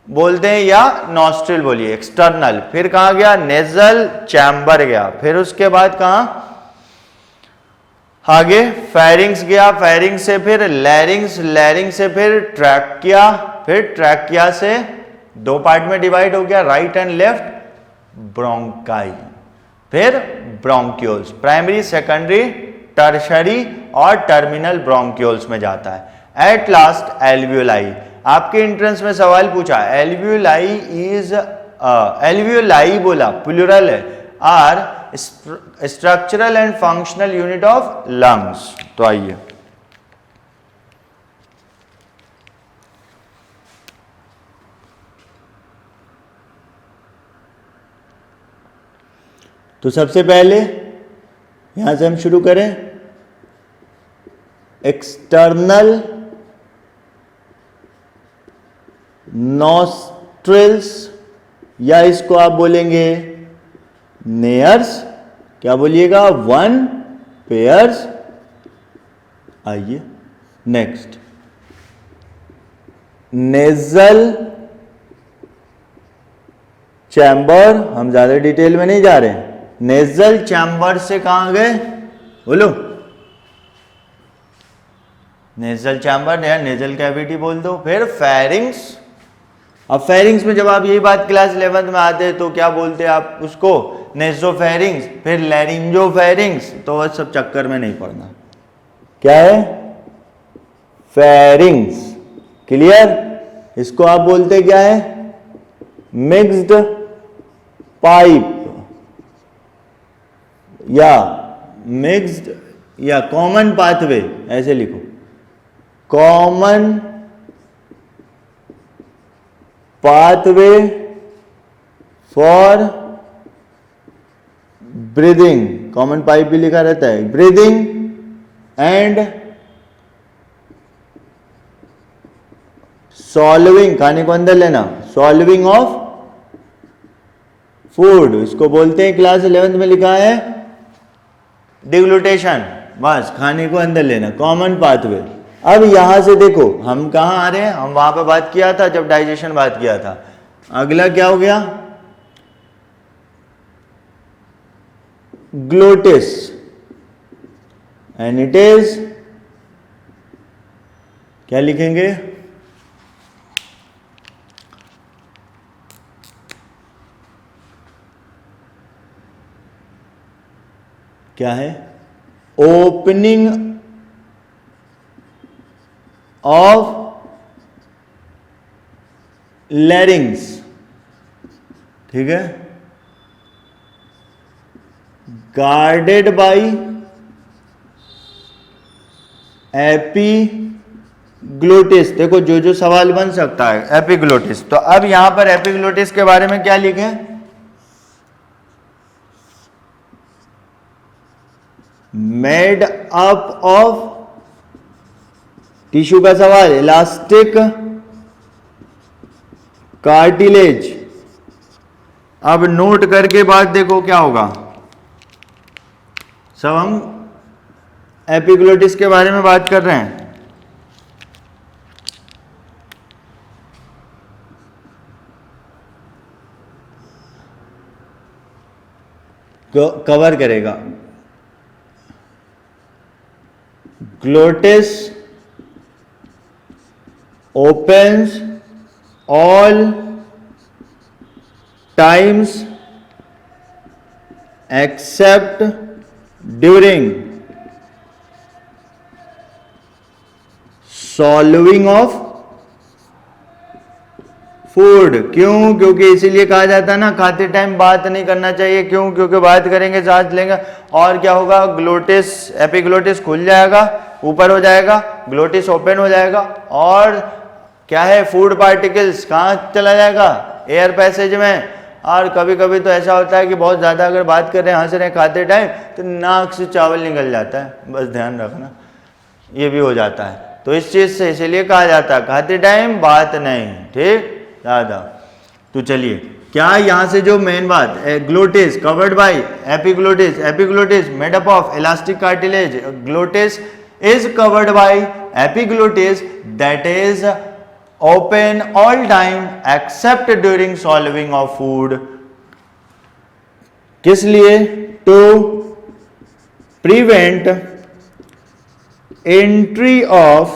बोलते हैं या नॉस्ट्रिल बोलिए, एक्सटर्नल। फिर कहा गया, नेजल चैम्बर गया, फिर उसके बाद कहा आगे फेरिंग्स गया, फेरिंग्स से फिर लैरिंग्स, लैरिंग्स से फिर ट्रैकिया, फिर ट्रैकिया से 2 पार्ट में डिवाइड हो गया, राइट एंड लेफ्ट, ब्रोंकाई, फिर ब्रोंक्यूल्स, प्राइमरी, सेकेंडरी, टर्शरी और टर्मिनल ब्रोंक्यूल्स में जाता है। At last alveoli. आपके एंट्रेंस में सवाल पूछा, एल्वियोलाई इज, एल्वियोलाई बोला प्लूरल है, are structural and functional unit of lungs. तो आइए, तो सबसे पहले यहां से हम शुरू करें, एक्सटर्नल नॉस्ट्रिल्स, या इसको आप बोलेंगे नेयर्स, क्या बोलिएगा, 1 पेयर्स। आइए नेक्स्ट, नेजल चैम्बर, हम ज्यादा डिटेल में नहीं जा रहे हैं। नेजल चैम्बर से कहां गए, बोलो, नेजल चैम्बर या नेजल कैविटी बोल दो। फिर फेरिंग्स, अब फेरिंग्स में जब आप यही बात क्लास 11th में आते हैं तो क्या बोलते हैं आप उसको, नेसोफेरिंग्स, फिर लैरिंजोफेरिंग्स, तो वह सब चक्कर में नहीं पड़ना। क्या है? फेरिंग्स। क्लियर? इसको आप बोलते क्या है? मिक्स्ड पाइप या मिक्स्ड या कॉमन पाथवे, ऐसे लिखो, common pathway for breathing, common pipe भी लिखा रहता है, ब्रीदिंग एंड सॉल्विंग, खाने को अंदर लेना, सॉल्विंग ऑफ फूड, इसको बोलते हैं क्लास 11th में लिखा है डिग्लूटेशन, बस खाने को अंदर लेना, कॉमन पाथवे। अब यहां से देखो हम कहां आ रहे हैं, हम वहां पे बात किया था जब डाइजेशन बात किया था। अगला क्या हो गया? ग्लोटिस, एंड इट इज, क्या लिखेंगे? क्या है? ओपनिंग ऑफ लैरिंग्स, ठीक है, गार्डेड बाई एपिग्लोटिस। देखो जो जो सवाल बन सकता है, एपिग्लोटिस, तो अब यहां पर एपिग्लोटिस के बारे में क्या लिखें? मेड अप ऑफ, टिश्यू का सवाल, इलास्टिक कार्टिलेज। अब नोट करके बात देखो क्या होगा, सब हम एपिग्लोटिस के बारे में बात कर रहे हैं। कवर करेगा glottis opens all times except during swallowing of food. क्यों? क्योंकि इसीलिए कहा जाता है ना खाते टाइम बात नहीं करना चाहिए। क्यों? क्योंकि बात करेंगे सांस लेंगे और क्या होगा, ग्लोटिस, एपिग्लोटिस खुल जाएगा, ऊपर हो जाएगा, ग्लोटिस ओपन हो जाएगा और क्या है, फूड पार्टिकल्स कहाँ चला जाएगा, एयर पैसेज में। और कभी कभी तो ऐसा होता है कि बहुत ज़्यादा अगर बात कर रहे हैं, हंस रहे हैं खाते टाइम, तो नाक से चावल निकल जाता है, बस ध्यान रखना, ये भी हो जाता है। तो इस चीज़ से इसीलिए कहा जाता है खाते टाइम बात नहीं, ठीक ज़्यादा। तो चलिए, क्या यहाँ से जो मेन बात, glottis covered by epiglottis, epiglottis made up of elastic cartilage, glottis is covered by epiglottis that is open all time except during swallowing of food। किस लिए? to prevent entry of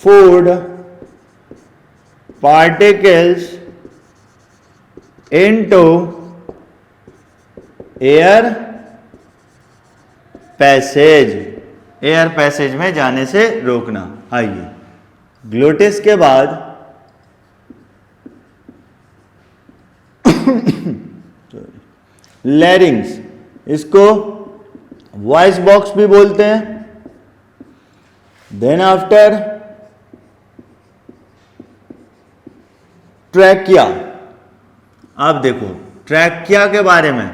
food particles into air passage, air passage में जाने से रोकना। आइए, ग्लोटिस के बाद लैरिंग्स, इसको वॉइस बॉक्स भी बोलते हैं। Then after trachea. अब देखो ट्रैकिया के बारे में,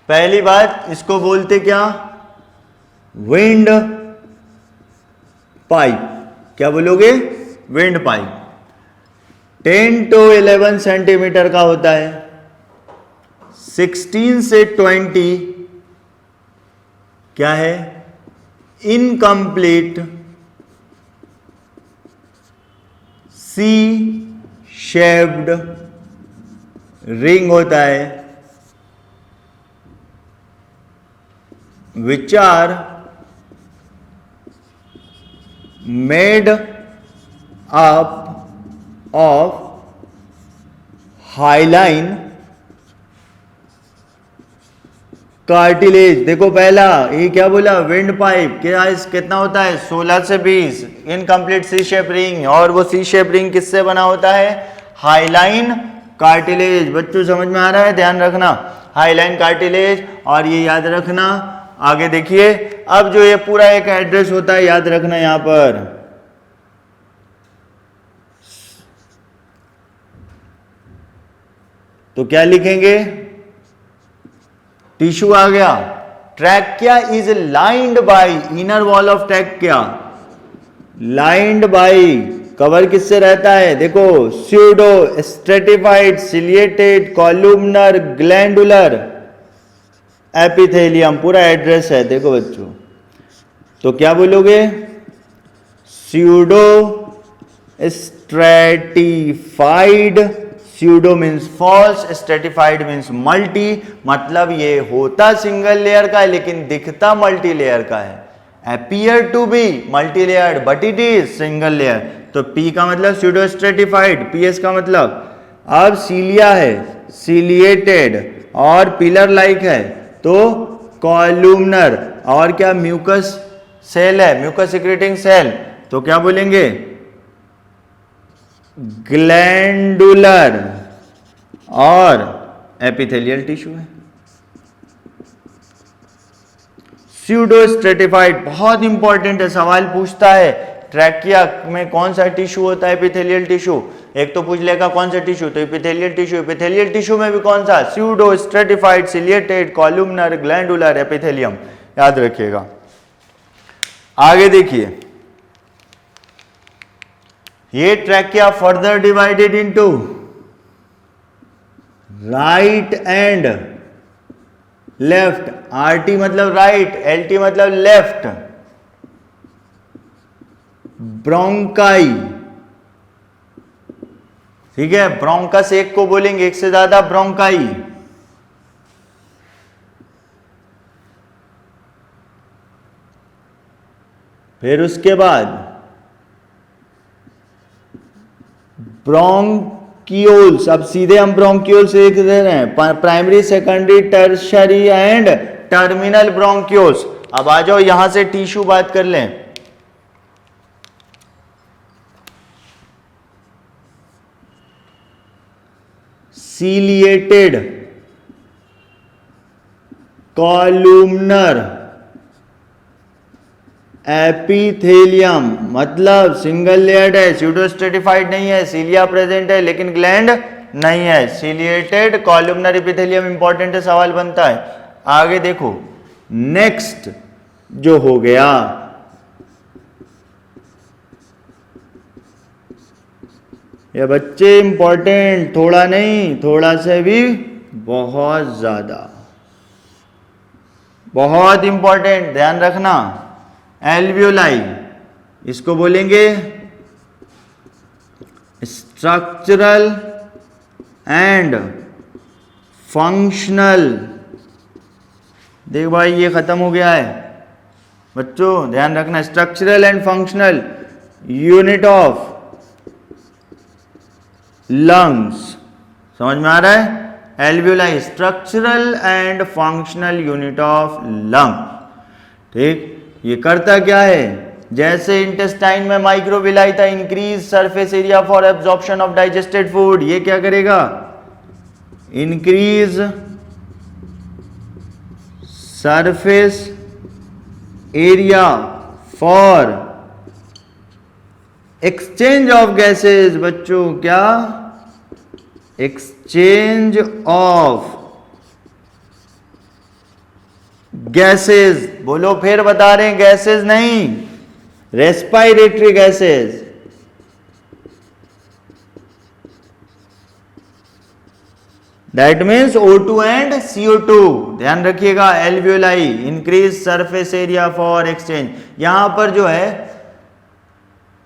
पहली बात इसको बोलते क्या, विंड पाइप। क्या बोलोगे? Wind pipe. 10 to 11 सेंटीमीटर का होता है, 16 से 20 क्या है, इनकम्प्लीट सी शेप्ड रिंग होता है, which are made up of hyaline cartilage. देखो पहला ये क्या बोला, विंड पाइप क्या कितना होता है 16 से 20 इनकम्प्लीट सी शेप रिंग, और वो सी शेप रिंग किससे बना होता है, हाइलाइन कार्टिलेज। बच्चों समझ में आ रहा है, ध्यान रखना हाइलाइन कार्टिलेज, और ये याद रखना। आगे देखिए, अब जो ये पूरा एक एड्रेस होता है याद रखना यहां पर, तो क्या लिखेंगे, टिश्यू आ गया। Trachea is lined by, inner wall of trachea lined by, cover किससे रहता है, देखो pseudo stratified ciliated columnar glandular epithelium, पूरा एड्रेस है देखो बच्चों। तो क्या बोलोगे, pseudo stratified, pseudo means false, stratified means multi, मतलब ये होता सिंगल लेयर का है लेकिन दिखता मल्टी लेयर का है। Appear to be multi layered but it is single layer. तो पी का मतलब स्यूडो स्ट्रेटिफाइड, पीएस का मतलब, अब सीलिया है सिलिएटेड और पिलर लाइक है तो कॉलुमनर, और क्या म्यूकस सेल है, म्यूकस सिक्रेटिंग सेल, तो क्या बोलेंगे, ग्लैंडुलर, और एपिथेलियल टिश्यू है। स्यूडो स्ट्रेटिफाइड बहुत इंपॉर्टेंट है, सवाल पूछता है ट्रैकिया में कौन सा टिश्यू होता है, एपिथेलियल टिश्यू। एक तो पूछ लेगा कौन सा टिश्यू, तो एपिथेलियल टिश्यू। एपिथेलियल टिश्यू में भी कौन सा, pseudo stratified ciliated columnar glandular epithelium, याद रखिएगा। आगे देखिए, ये trachea further divided into right and left, RT मतलब राइट, एलटी मतलब लेफ्ट, ब्रोंकाई, ठीक है, ब्रोंकस एक को बोलेंगे, एक से ज्यादा ब्रोंकाई। फिर उसके बाद ब्रोंकियोल्स, अब सीधे हम ब्रोंकियोल्स देख रहे हैं, primary secondary tertiary and terminal bronchioles. अब आ जाओ यहां से टिश्यू बात कर लें। सीलिएटेड कॉलुमनर एपिथेलियम, मतलब सिंगल लेयर्ड है, स्यूडो स्ट्रेटिफाइड नहीं है, सीलिया प्रेजेंट है लेकिन ग्लैंड नहीं है। सीलिएटेड कॉलुमनर एपिथेलियम इंपॉर्टेंट है, सवाल बनता है। आगे देखो, नेक्स्ट जो हो गया, ये बच्चे इंपॉर्टेंट, थोड़ा नहीं, थोड़ा से भी बहुत ज्यादा, बहुत इंपॉर्टेंट, ध्यान रखना। एल्वियोलाई, इसको बोलेंगे स्ट्रक्चरल एंड फंक्शनल। देख भाई ये खत्म हो गया है बच्चों, ध्यान रखना, structural and functional unit of lungs, समझ में आ रहा है। Alveoli structural and functional unit of lung, ठीक। ये करता क्या है, जैसे इंटेस्टाइन में माइक्रोविलाई था, increase surface area for absorption of digested food, ये क्या करेगा, increase surface area for exchange of gases. बच्चों क्या, एक्सचेंज ऑफ गैसेज, बोलो फिर बता रहे हैं, गैसेज नहीं, respiratory gases. That means O2 and CO2, ध्यान रखिएगा। Alveoli increase surface area for exchange, यहां पर जो है,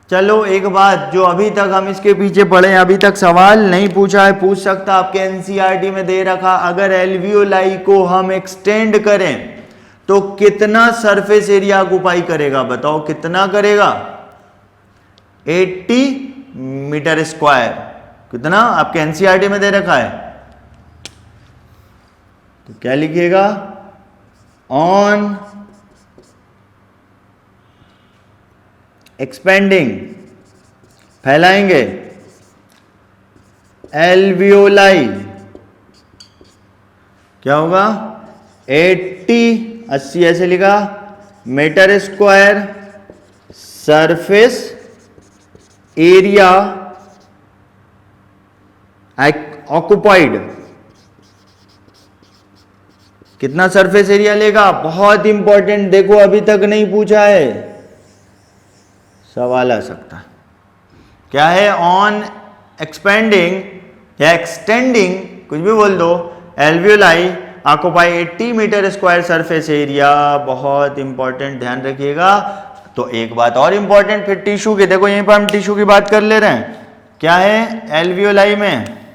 चलो एक बात जो अभी तक हम इसके पीछे पढ़े, अभी तक सवाल नहीं पूछा है, पूछ सकता, आपके एनसीईआरटी में दे रखा, अगर एल्वियोलाई को हम एक्सटेंड करें तो कितना सरफेस एरिया ऑक्युपाई करेगा, बताओ कितना करेगा, 80 मीटर स्क्वायर। कितना आपके एनसीईआरटी में दे रखा है, तो क्या लिखिएगा, ऑन एक्सपेंडिंग, फैलाएंगे, एल्वियोलाई, क्या होगा, 80 ऐसे लिखा, metre square surface area occupied. कितना सरफेस एरिया लेगा, बहुत इंपॉर्टेंट, देखो अभी तक नहीं पूछा है, सवाल आ सकता है। क्या है, ऑन एक्सपेंडिंग या एक्सटेंडिंग, कुछ भी बोल दो, alveoli occupy 80 metre square surface area, बहुत इंपॉर्टेंट, ध्यान रखिएगा। तो एक बात और इंपॉर्टेंट फिर टिश्यू की, देखो यहीं पर हम टिश्यू की बात कर ले रहे हैं, क्या है, एल्वियोलाई में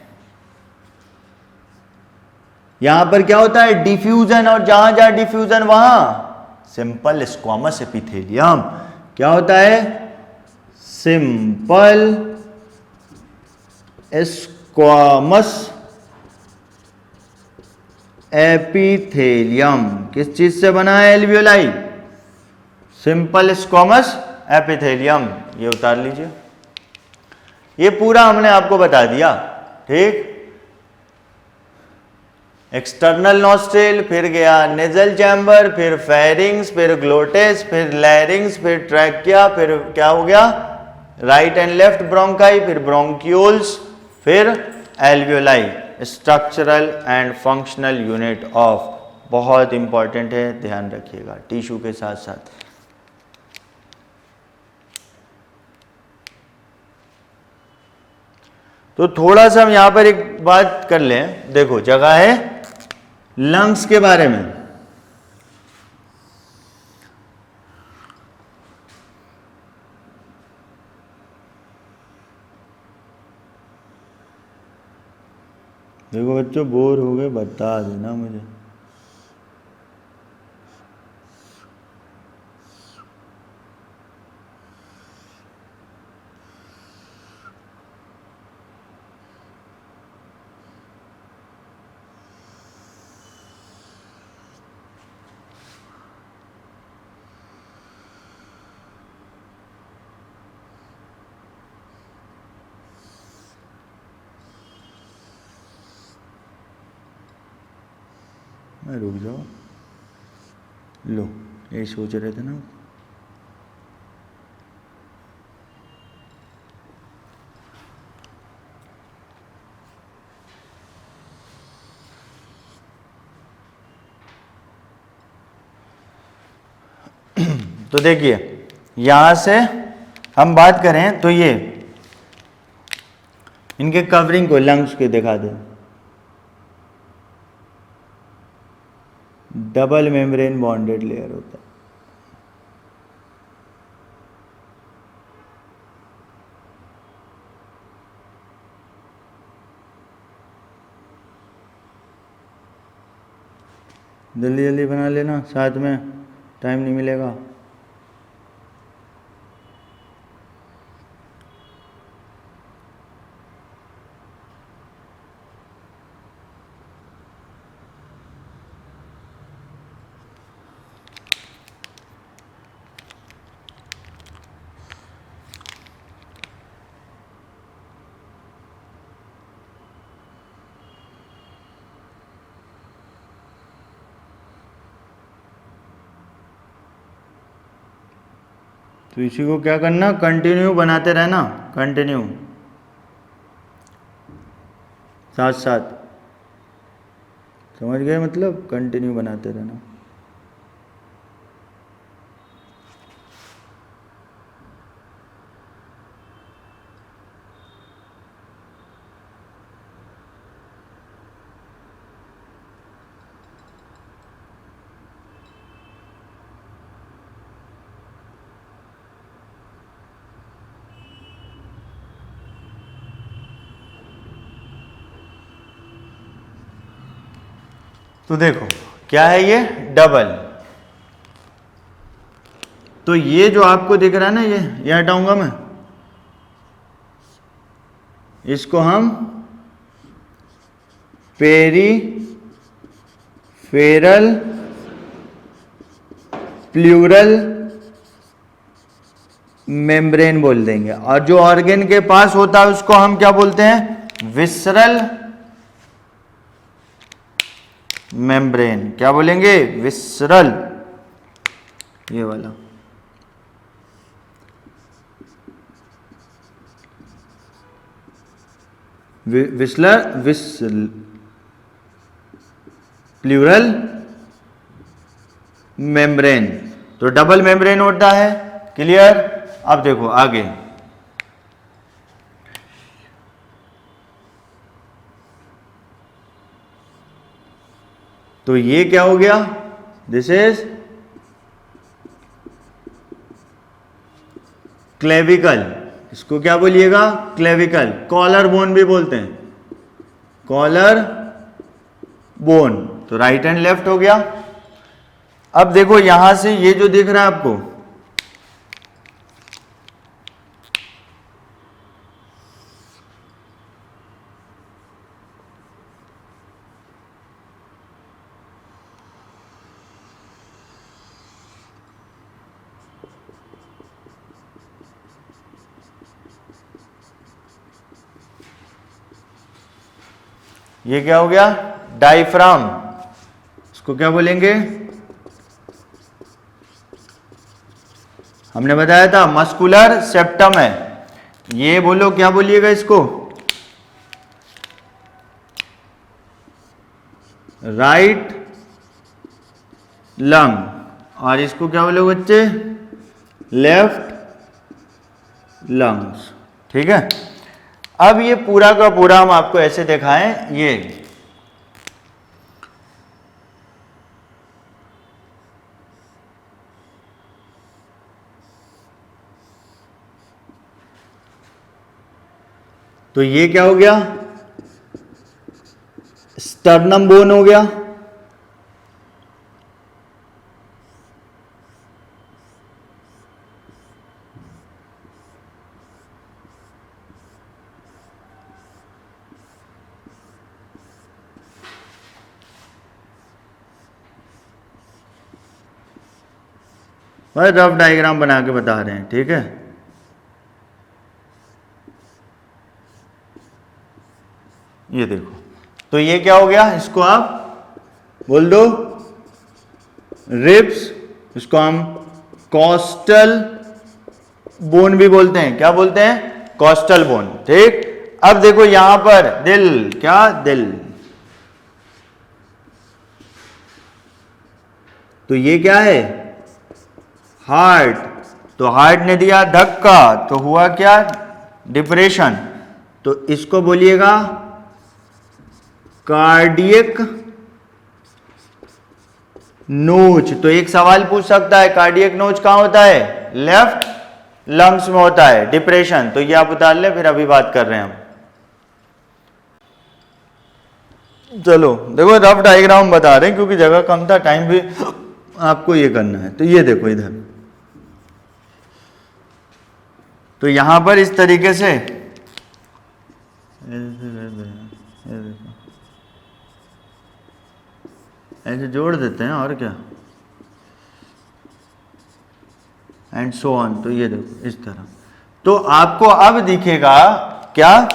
यहां पर क्या होता है, डिफ्यूजन, और जहां जहां डिफ्यूजन वहां सिंपल स्क्वामस एपिथेलियम। क्या होता है, सिंपल स्क्वामस एपिथेलियम। किस चीज से बना है एल्वियोलाई, सिंपल स्क्वामस एपिथेलियम। ये उतार लीजिए, ये पूरा हमने आपको बता दिया, ठीक। एक्सटर्नल नॉस्ट्रिल, फिर गया नेजल चैम्बर, फिर फेरिंग्स, फिर ग्लोटिस, फिर लैरिंग्स, फिर ट्रैकिया, फिर क्या हो गया, राइट एंड लेफ्ट ब्रोंकाई, फिर ब्रोंक्यूल्स, फिर alveoli. Structural and functional unit of, बहुत इंपॉर्टेंट है, ध्यान रखिएगा टिश्यू के साथ साथ। तो थोड़ा सा हम यहां पर एक बात कर लें, देखो जगह है लंग्स के बारे में। देखो बच्चों, बोर हो गए बता देना मुझे। रुक जाओ, लो ये सोच रहे थे ना। तो देखिए यहां से हम बात करें तो ये इनके कवरिंग को लंग्स के दिखा दें, डबल मेम्ब्रेन बॉन्डेड लेयर होता है। जल्दी जल्दी बना लेना, साथ में टाइम नहीं मिलेगा। तो इसी को क्या करना, कंटिन्यू बनाते रहना, कंटिन्यू साथ साथ, समझ गए, मतलब कंटिन्यू बनाते रहना। तो देखो क्या है ये, डबल। तो ये जो आपको दिख रहा है ना, ये हटाऊंगा मैं, इसको हम पेरीफेरल प्लूरल मेम्ब्रेन बोल देंगे, और जो ऑर्गन के पास होता है उसको हम क्या बोलते हैं, विसरल मेम्ब्रेन। क्या बोलेंगे, विसरल, ये वाला। प्लूरल मेम्ब्रेन, तो डबल मेम्ब्रेन होता है। क्लियर। अब देखो आगे, तो ये क्या हो गया, दिस इज क्लेविकल, इसको क्या बोलिएगा, क्लेविकल। कॉलर बोन भी बोलते हैं, कॉलर बोन। तो राइट एंड लेफ्ट हो गया। अब देखो यहां से ये जो दिख रहा है आपको, ये क्या हो गया, डायफ्राम। इसको क्या बोलेंगे, हमने बताया था मस्कुलर सेप्टम है। ये बोलो, क्या बोलिएगा इसको, राइट लंग, और इसको क्या बोलोगे बच्चे, लेफ्ट लंग्स। ठीक है। अब ये पूरा का पूरा हम आपको ऐसे दिखाएं, ये तो ये क्या हो गया, स्टर्नम बोन हो गया। बस रफ डायग्राम बना के बता रहे हैं। ठीक है, ये देखो, तो ये क्या हो गया, इसको आप बोल दो रिब्स, इसको हम कॉस्टल बोन भी बोलते हैं। क्या बोलते हैं, कॉस्टल बोन। ठीक। अब देखो यहां पर दिल, क्या दिल, तो ये क्या है, हार्ट। तो हार्ट ने दिया धक्का, तो हुआ क्या, डिप्रेशन। तो इसको बोलिएगा कार्डियक नोच। तो एक सवाल पूछ सकता है, कार्डियक नोच कहां होता है, लेफ्ट लंग्स में होता है, डिप्रेशन। तो ये आप उतार ले, फिर अभी बात कर रहे हैं हम। चलो देखो, रफ डायग्राम बता रहे हैं क्योंकि जगह कम था, टाइम भी आपको ये करना है। तो ये देखो इधर, तो यहां पर इस तरीके से ऐसे जोड़ देते हैं, और क्या, एंड सो ऑन। तो ये देखो इस तरह। तो आपको अब दिखेगा क्या,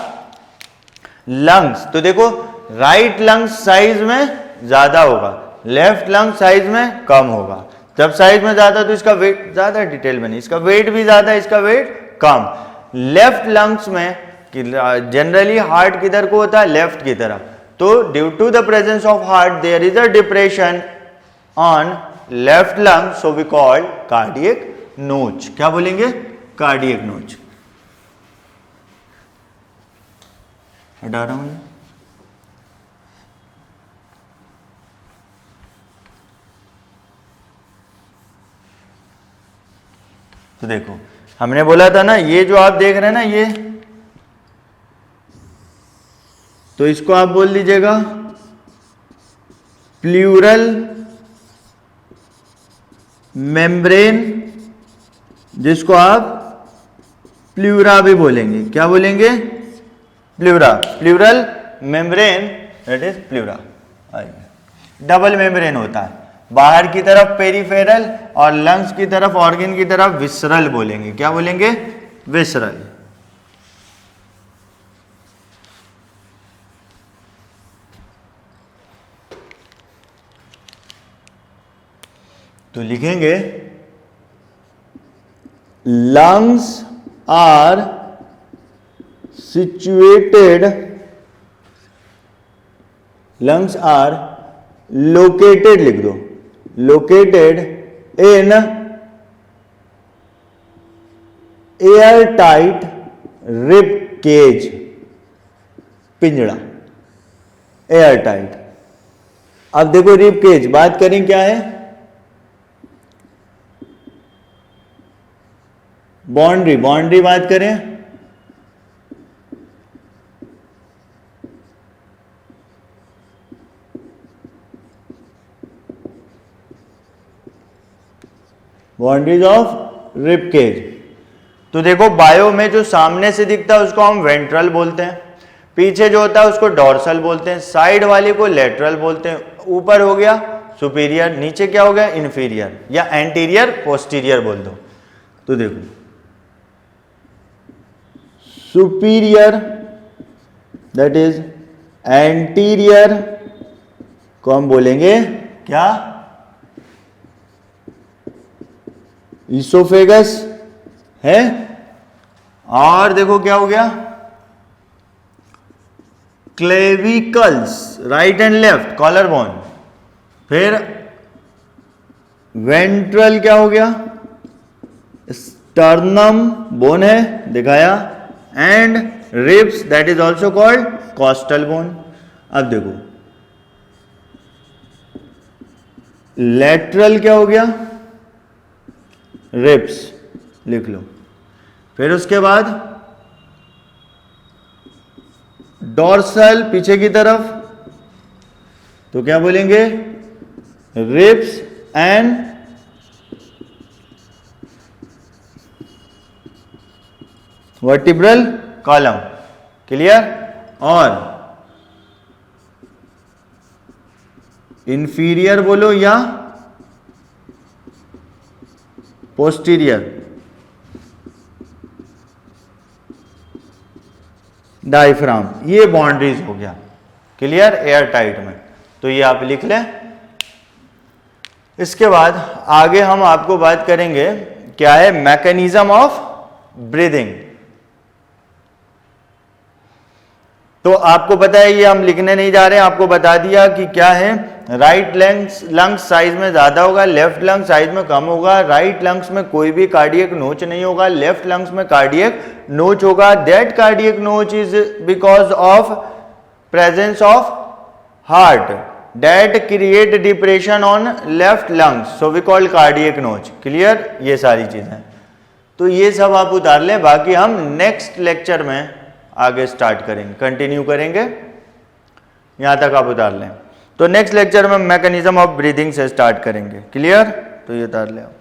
लंग्स। तो देखो राइट लंग्स साइज में ज्यादा होगा, लेफ्ट लंग साइज में कम होगा। जब साइज में ज्यादा तो इसका वेट ज्यादा, डिटेल में नहीं, इसका वेट भी ज्यादा, इसका वेट कम। लेफ्ट लंग्स में जनरली हार्ट किधर को होता है, लेफ्ट की तरफ। तो due to the presence of heart there is a depression on left lung, so we call cardiac notch. क्या बोलेंगे, कार्डियक नोच। हटा रहा हूं। तो देखो हमने बोला था ना, ये जो आप देख रहे हैं ना, ये, तो इसको आप बोल दीजिएगा प्लूरल मेम्ब्रेन, जिसको आप प्लूरा भी बोलेंगे। क्या बोलेंगे, pleura, pleural membrane that is pleura. Double membrane होता है, बाहर की तरफ पेरिफेरल और लंग्स की तरफ, ऑर्गन की तरफ विसरल बोलेंगे। क्या बोलेंगे? विसरल। तो लिखेंगे lungs are situated, lungs are located, लिख दो, located in airtight rib cage, पिंजड़ा, एयरटाइट। अब देखो रिब केज, बात करें क्या है? बाउंड्री, बाउंड्री बात करें, बाउंड्रीज ऑफ रिब केज। तो देखो बायो में जो सामने से दिखता है उसको हम वेंट्रल बोलते हैं, पीछे जो होता है उसको डॉर्सल बोलते हैं, साइड वाले को लेटरल बोलते हैं, ऊपर हो गया सुपीरियर, नीचे क्या हो गया? इंफीरियर, या एंटीरियर पोस्टीरियर बोल दो। तो देखो सुपीरियर दैट इज एंटीरियर को हम बोलेंगे क्या? इसोफेगस है। और देखो क्या हो गया? Clavicles, right and left, collar bone. फिर वेंट्रल क्या हो गया? स्टर्नम बोन है, दिखाया। And ribs that is also called costal bone. अब देखो लेटरल क्या हो गया? रिब्स, लिख लो। फिर उसके बाद डॉर्सल, पीछे की तरफ, तो क्या बोलेंगे? Ribs and vertebral column. Clear? और इंफीरियर बोलो या पोस्टीरियर, डायफ्राम। ये बाउंड्रीज हो गया। क्लियर? एयर टाइट में। तो ये आप लिख लें। इसके बाद आगे हम आपको बात करेंगे क्या है? Mechanism of breathing. तो आपको पता है, ये हम लिखने नहीं जा रहे हैं, आपको बता दिया कि क्या है। राइट लंग्स साइज में ज्यादा होगा, लेफ्ट लंग्स साइज में कम होगा। राइट लंग्स में कोई भी कार्डियक नोच नहीं होगा, लेफ्ट लंग्स में कार्डियक नोच होगा। That cardiac notch is because of presence of heart that create depression on left lungs, so we called cardiac notch. Clear? ये सारी चीजें, तो ये सब आप उतार लें। बाकी हम नेक्स्ट लेक्चर में आगे स्टार्ट करेंगे, कंटिन्यू करेंगे, यहां तक आप उतार लें। तो नेक्स्ट लेक्चर में मैकेनिज्म ऑफ ब्रीदिंग से स्टार्ट करेंगे। क्लियर? तो ये उतार लें आप।